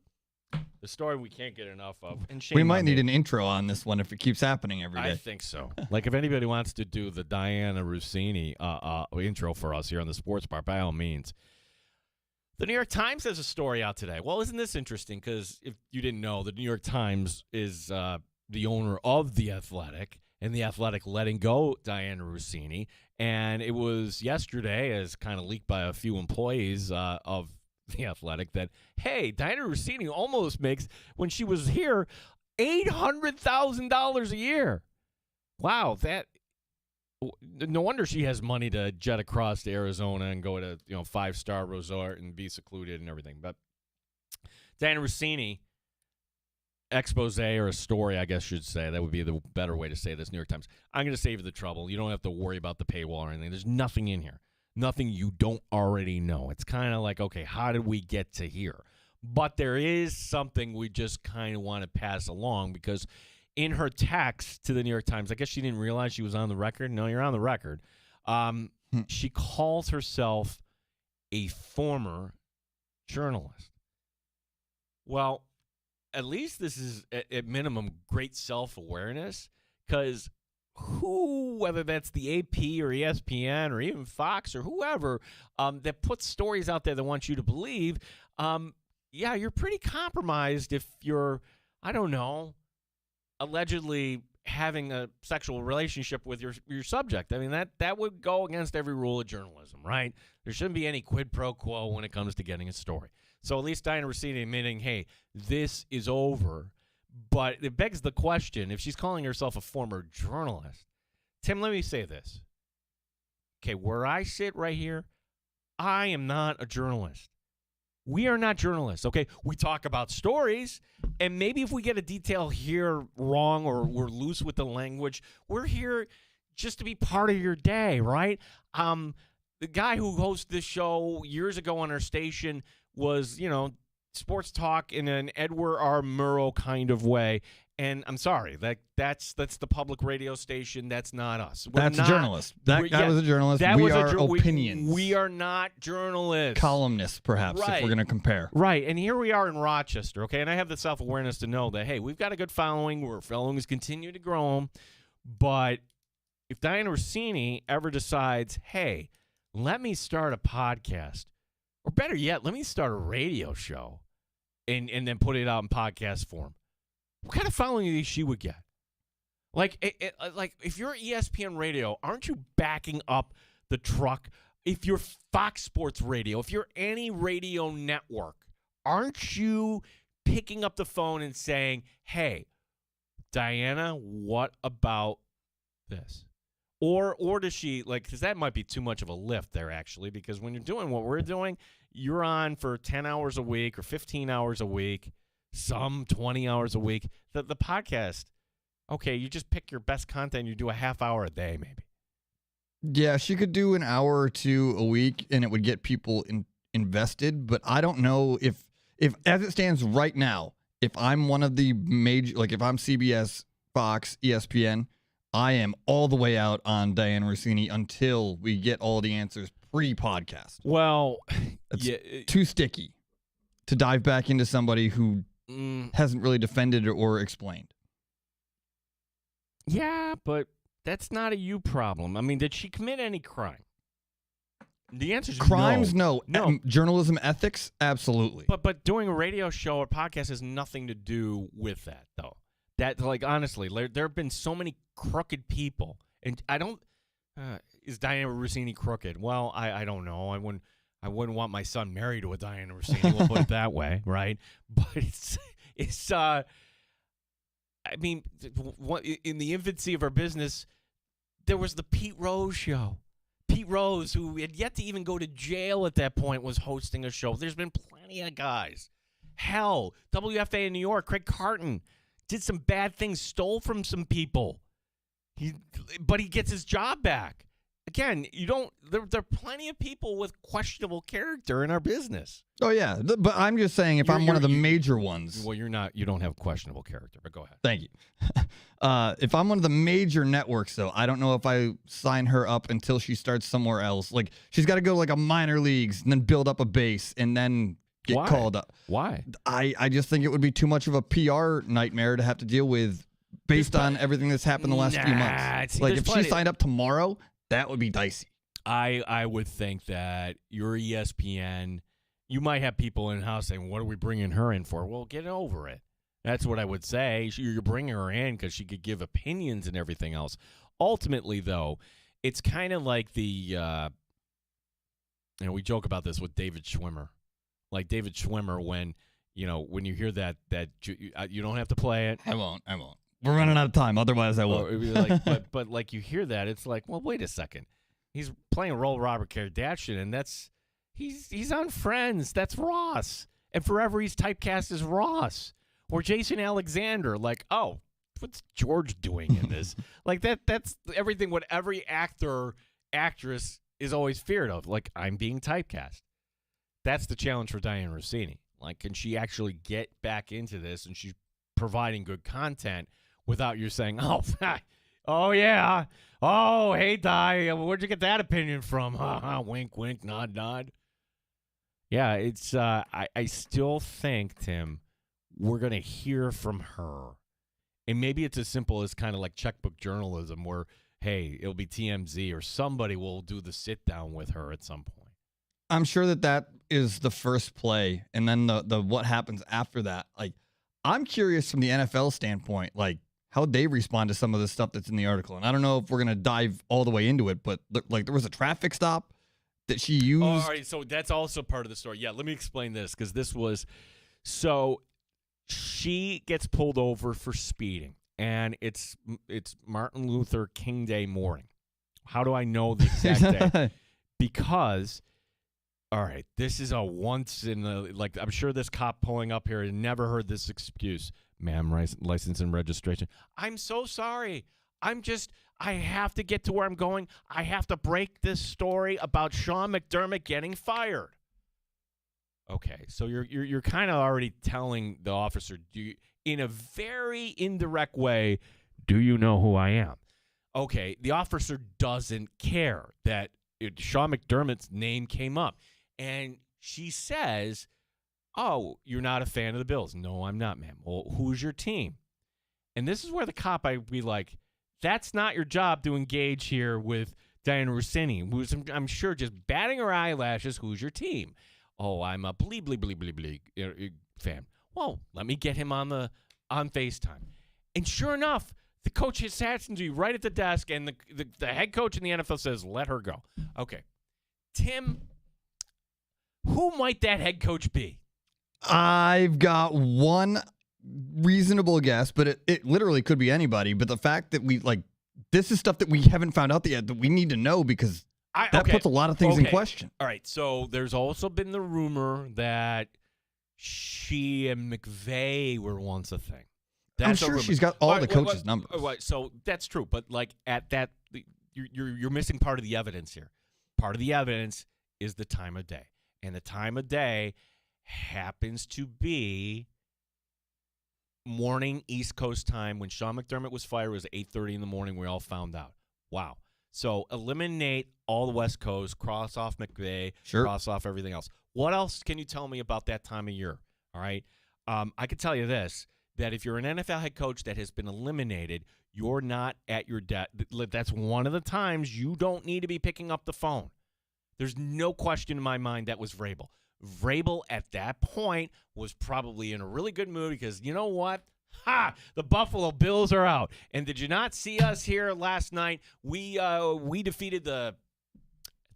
The story we can't get enough of. And we might need an intro on this one if it keeps happening every day. I think so. Like if anybody wants to do the Diana Rossini intro for us here on the sports bar, by all means. The New York Times has a story out today. Well, isn't this interesting? Because if you didn't know, the New York Times is the owner of The Athletic, and The Athletic letting go Diana Rossini. And it was yesterday, as kind of leaked by a few employees of The Athletic, that, hey, Diana Rossini almost makes, when she was here, $800,000 a year. Wow, no wonder she has money to jet across to Arizona and go to 5-star resort and be secluded and everything. But Diana Rossini, expose or a story, I guess should say. That would be the better way to say this, New York Times. I'm going to save you the trouble. You don't have to worry about the paywall or anything. There's nothing in here. Nothing you don't already know. It's kind of like, okay, how did we get to here? But there is something we just kind of want to pass along because in her text to the New York Times, I guess she didn't realize she was on the record. No, you're on the record. She calls herself a former journalist. Well, at least this is, at minimum, great self-awareness because whether that's the AP or ESPN or even Fox or whoever that puts stories out there that wants you to believe, you're pretty compromised if you're, I don't know, allegedly having a sexual relationship with your subject. I mean, that would go against every rule of journalism, right? There shouldn't be any quid pro quo when it comes to getting a story. So at least Diana Rossini admitting, hey, this is over. But it begs the question, if she's calling herself a former journalist, Tim, let me say this. Okay, where I sit right here, I am not a journalist. We are not journalists, okay? We talk about stories, and maybe if we get a detail here wrong or we're loose with the language, we're here just to be part of your day, right? The guy who hosted this show years ago on our station was, sports talk in an Edward R. Murrow kind of way. And I'm sorry, that's the public radio station. That's not us. That's a journalist. That guy was a journalist. We are opinions. We are not journalists. Columnists, perhaps, if we're going to compare. Right, and here we are in Rochester, okay? And I have the self-awareness to know that, hey, we've got a good following. We're followings continue to grow. But if Diana Rossini ever decides, hey, let me start a podcast, or better yet, let me start a radio show and then put it out in podcast form, what kind of following do you think she would get? Like if you're ESPN Radio, aren't you backing up the truck? If you're Fox Sports Radio, if you're any radio network, aren't you picking up the phone and saying, hey, Diana, what about this? Or does she, because that might be too much of a lift there, actually, because when you're doing what we're doing, you're on for 10 hours a week or 15 hours a week, some 20 hours a week. The podcast, okay, you just pick your best content, you do a half hour a day, maybe. Yeah, she could do an hour or two a week, and it would get people invested, but I don't know if as it stands right now, if I'm one of the major, if I'm CBS, Fox, ESPN, I am all the way out on Diana Rossini until we get all the answers pre-podcast. Well, it's too sticky to dive back into somebody who hasn't really defended or explained. Yeah, but that's not a you problem. I mean, did she commit any crime? The answer is crimes. No. Journalism ethics, absolutely. But doing a radio show or podcast has nothing to do with that, though. That, honestly, there have been so many crooked people, and I don't. Is Diana Rossini crooked? Well, I don't know. I wouldn't want my son married to a Diana Rossini. We'll put it that way, right? But it's. I mean, in the infancy of our business, there was the Pete Rose show. Pete Rose, who had yet to even go to jail at that point, was hosting a show. There's been plenty of guys. Hell, WFA in New York, Craig Carton did some bad things, stole from some people. But he gets his job back. Again, there are plenty of people with questionable character in our business. Oh, yeah. But I'm just saying if I'm one of the major ones. Well, you don't have questionable character, but go ahead. Thank you. If I'm one of the major networks, though, I don't know if I sign her up until she starts somewhere else. She's got to go a minor leagues and then build up a base and then get called up. Why? I just think it would be too much of a PR nightmare to have to deal with based on everything that's happened the last few months. If she signed up tomorrow, that would be dicey. I would think that your ESPN, you might have people in-house saying, what are we bringing her in for? Well, get over it. That's what I would say. You're bringing her in because she could give opinions and everything else. Ultimately, though, it's kind of like we joke about this with David Schwimmer. Like David Schwimmer, when you hear that you don't have to play it. I won't. We're running out of time. Otherwise, I will. But you hear that, it's like, well, wait a second. He's playing a role Robert Kardashian, and he's on Friends. That's Ross. And forever he's typecast as Ross. Or Jason Alexander. Oh, what's George doing in this? That's everything what every actress is always feared of. I'm being typecast. That's the challenge for Diana Rossini. Can she actually get back into this and she's providing good content without you saying, oh yeah, oh, hey, Di, where'd you get that opinion from? Wink, wink, nod, nod. Yeah, it's, I still think, Tim, we're going to hear from her. And maybe it's as simple as kind of like checkbook journalism where, hey, it'll be TMZ or somebody will do the sit down with her at some point. I'm sure that is the first play. And then the what happens after that. I'm curious from the NFL standpoint, how they respond to some of the stuff that's in the article. And I don't know if we're going to dive all the way into it, but there was a traffic stop that she used. All right, so that's also part of the story. Yeah, let me explain this because this was so she gets pulled over for speeding, and it's Martin Luther King Day morning. How do I know the exact day? Because, all right, this is a once in a, I'm sure this cop pulling up here had never heard this excuse. Ma'am, license and registration. I'm so sorry. I have to get to where I'm going. I have to break this story about Sean McDermott getting fired. Okay, so you're kind of already telling the officer, in a very indirect way, do you know who I am? Okay, the officer doesn't care that Sean McDermott's name came up. And she says, oh, you're not a fan of the Bills. No, I'm not, ma'am. Well, who's your team? And this is where the cop, I'd be like, that's not your job to engage here with Diana Rossini, who's, I'm sure, just batting her eyelashes. Who's your team? Oh, I'm a blee fan. Well, let me get him on FaceTime. And sure enough, the coach sat to you right at the desk, and the head coach in the NFL says, let her go. Okay. Tim, who might that head coach be? I've got one reasonable guess, but it literally could be anybody. But the fact that this is stuff that we haven't found out yet that we need to know because that puts a lot of things in question. All right. So there's also been the rumor that she and McVay were once a thing. I'm sure she's got all the coaches' numbers. So that's true. But at that, you're missing part of the evidence here. Part of the evidence is the time of day. And the time of day happens to be morning East Coast time. When Sean McDermott was fired, it was 8:30 in the morning. We all found out. Wow. So eliminate all the West Coast, cross off McVay, cross off everything else. What else can you tell me about that time of year? All right. I can tell you this, that if you're an NFL head coach that has been eliminated, you're not at your desk. That's one of the times you don't need to be picking up the phone. There's no question in my mind that was Vrabel. Vrabel at that point was probably in a really good mood because you know what? The Buffalo Bills are out. And did you not see us here last night? We defeated at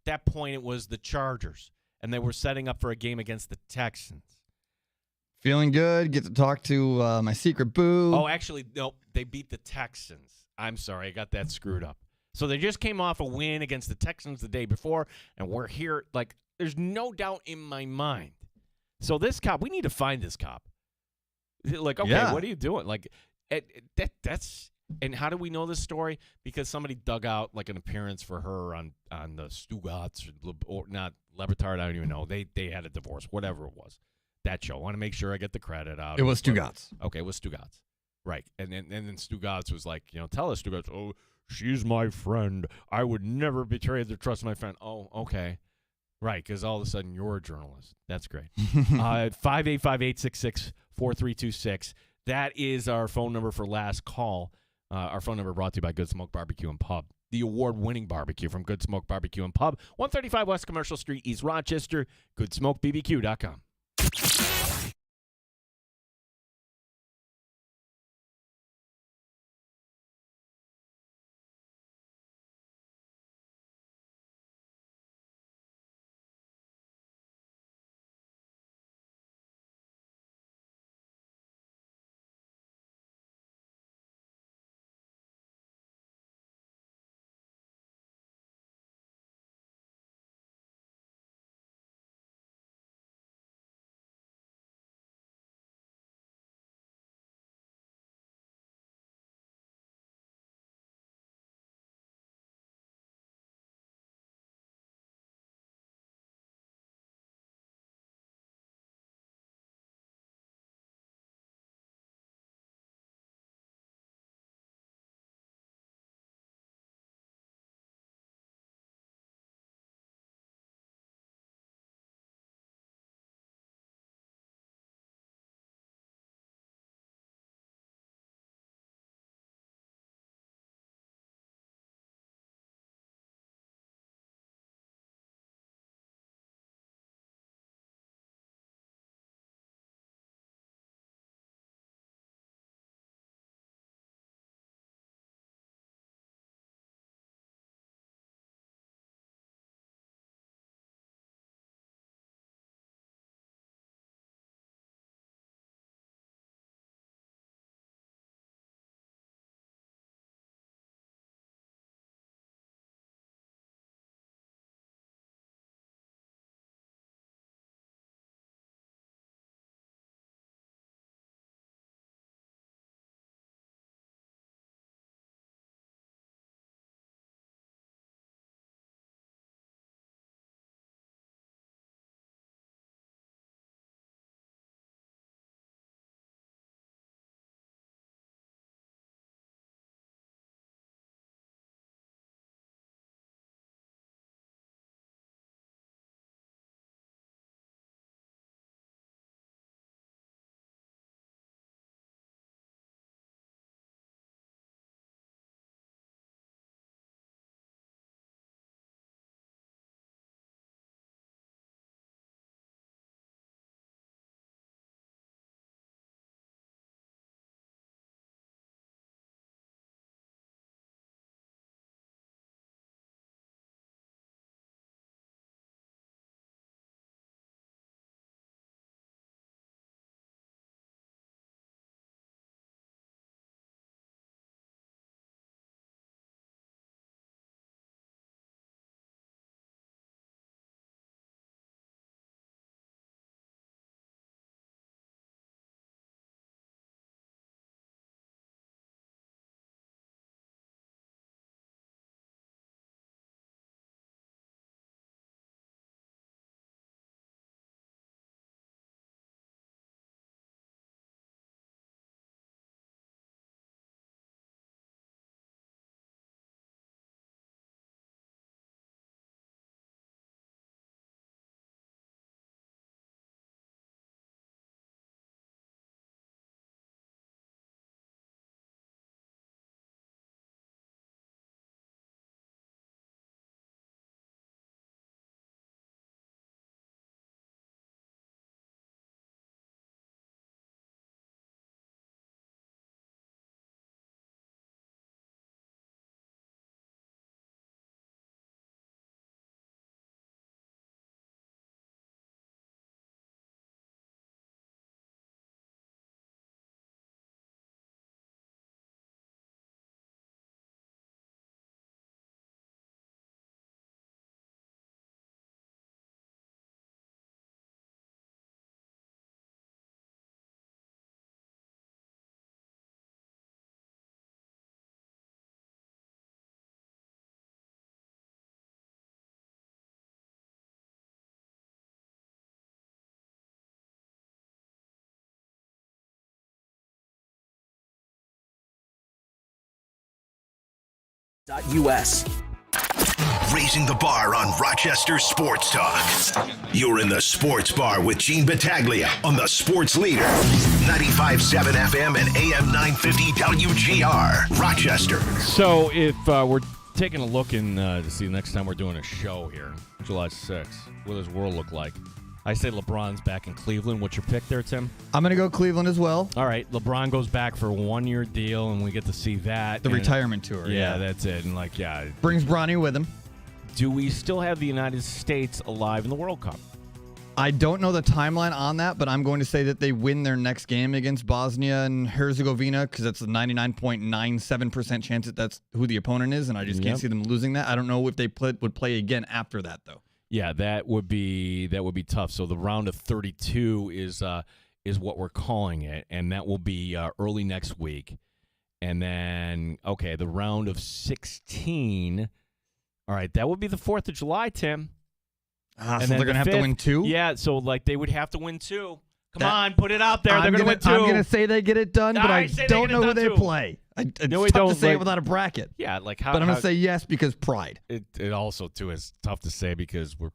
that point it was the Chargers, and they were setting up for a game against the Texans. Feeling good. Get to talk to my secret boo. Oh, actually, no, they beat the Texans. I'm sorry, I got that screwed up. So they just came off a win against the Texans the day before, and we're here. There's no doubt in my mind. So this cop, we need to find this cop. What are you doing? That's and how do we know this story? Because somebody dug out an appearance for her on the Stugatz or not Lebertard. I don't even know. They had a divorce, whatever it was. That show. I want to make sure I get the credit out. It was Stugatz. Okay, it was Stugatz. Right. And then Stugatz was like, tell us, Stugatz, oh, she's my friend. I would never betray the trust of my friend. Oh, okay. Right, because all of a sudden you're a journalist. That's great. 585-866-4326. That is our phone number for last call. Our phone number brought to you by Good Smoke Barbecue and Pub. The award-winning barbecue from Good Smoke Barbecue and Pub. 135 West Commercial Street, East Rochester. GoodSmokeBBQ.com. US. Raising the bar on Rochester Sports Talk. You're in the Sports Bar with Gene Battaglia on the Sports Leader. 95.7 FM and AM 950 WGR, Rochester. So if we're taking a look to see the next time we're doing a show here, July 6th, what does the world look like? I say LeBron's back in Cleveland. What's your pick there, Tim? I'm going to go Cleveland as well. All right. LeBron goes back for a one-year deal, and we get to see that. The retirement tour. Yeah, that's it. And, brings Bronny with him. Do we still have the United States alive in the World Cup? I don't know the timeline on that, but I'm going to say that they win their next game against Bosnia and Herzegovina because that's a 99.97% chance that that's who the opponent is, and I just can't see them losing that. I don't know if they would play again after that, though. Yeah, that would be tough. So the round of 32 is what we're calling it, and that will be early next week. And then, the round of 16. All right, that would be the 4th of July, Tim. So they're going to have to win 2? Yeah, so they would have to win 2. Come on, put it out there. They're going to win 2. I'm going to say they get it done, but I don't know who they play. It's tough to say it without a bracket. Yeah, how. But I'm going to say yes because pride. It also, too, is tough to say because we're,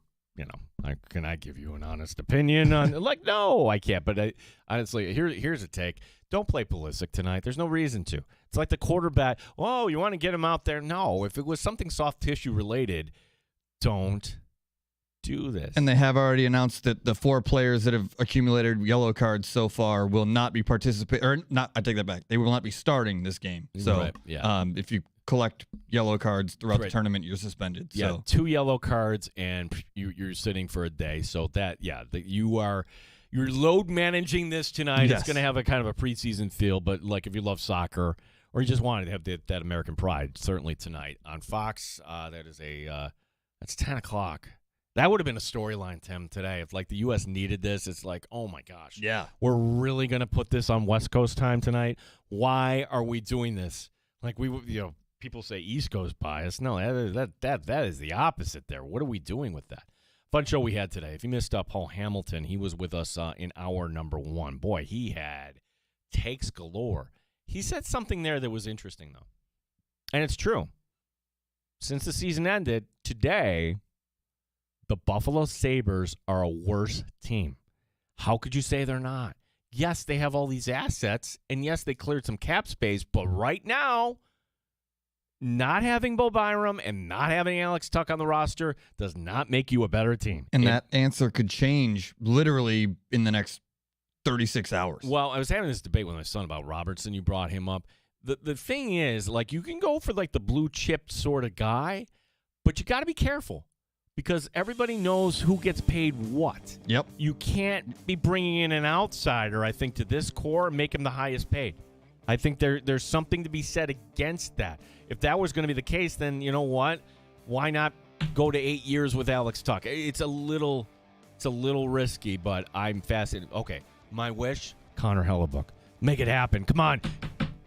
can I give you an honest opinion on, no, I can't. But honestly, here's a take. Don't play Pulisic tonight. There's no reason to. It's like the quarterback. Oh, you want to get him out there? No. If it was something soft tissue related, don't do this. And they have already announced that the 4 players that have accumulated yellow cards so far will not be participating. Or not. I take that back. They will not be starting this game. So, if you collect yellow cards throughout the tournament, you're suspended. Yeah, so 2 yellow cards, and you're sitting for a day. So you're load managing this tonight. Yes. It's going to have a kind of a preseason feel, but if you love soccer or you just wanted to have that American pride, certainly tonight on Fox. That's 10 o'clock. That would have been a storyline, Tim, today. If the U.S. needed this, it's oh my gosh, yeah, we're really going to put this on West Coast time tonight. Why are we doing this? People say East Coast bias. No, that is the opposite. There. What are we doing with that? Fun show we had today. If you missed Paul Hamilton, he was with us in hour number 1. Boy, he had takes galore. He said something there that was interesting, though. And it's true. Since the season ended, today, the Buffalo Sabres are a worse team. How could you say they're not? Yes, they have all these assets, and yes, they cleared some cap space, but right now, not having Bo Byram and not having Alex Tuck on the roster does not make you a better team. And that answer could change literally in the next 36 hours. Well, I was having this debate with my son about Robertson. You brought him up. The thing is, you can go for the blue chip sort of guy, but you got to be careful because everybody knows who gets paid what. Yep. You can't be bringing in an outsider, I think, to this core and make him the highest paid. I think there's something to be said against that. If that was going to be the case, then you know what? Why not go to 8 years with Alex Tuck? It's a little risky, but I'm fascinated. Okay, my wish, Connor Hellebuck. Make it happen. Come on.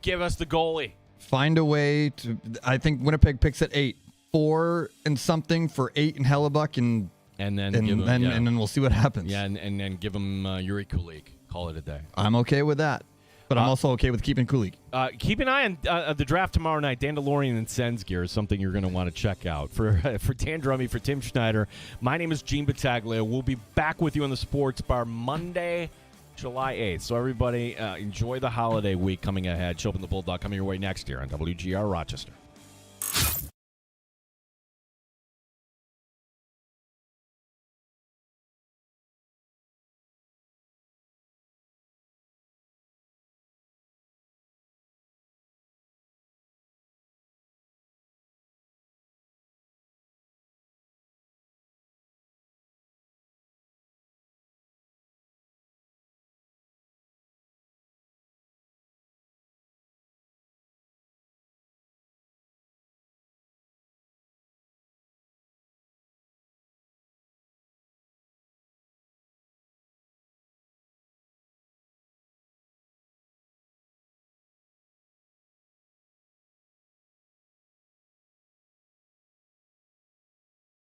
Give us the goalie. Find a way to. I think Winnipeg picks at 8. 4 and something for 8 and Hellebuck, and then we'll see what happens. Yeah, and then give him Yuri Kulik. Call it a day. I'm okay with that. But I'm also okay with keeping Kulik. Keep an eye on the draft tomorrow night. Dandelion and Sens gear is something you're going to want to check out. For Dan Drummey, for Tim Schneider, my name is Gene Battaglia. We'll be back with you on the Sports Bar Monday, July 8th. So everybody, enjoy the holiday week coming ahead. Chopin the Bulldog coming your way next year on WGR Rochester.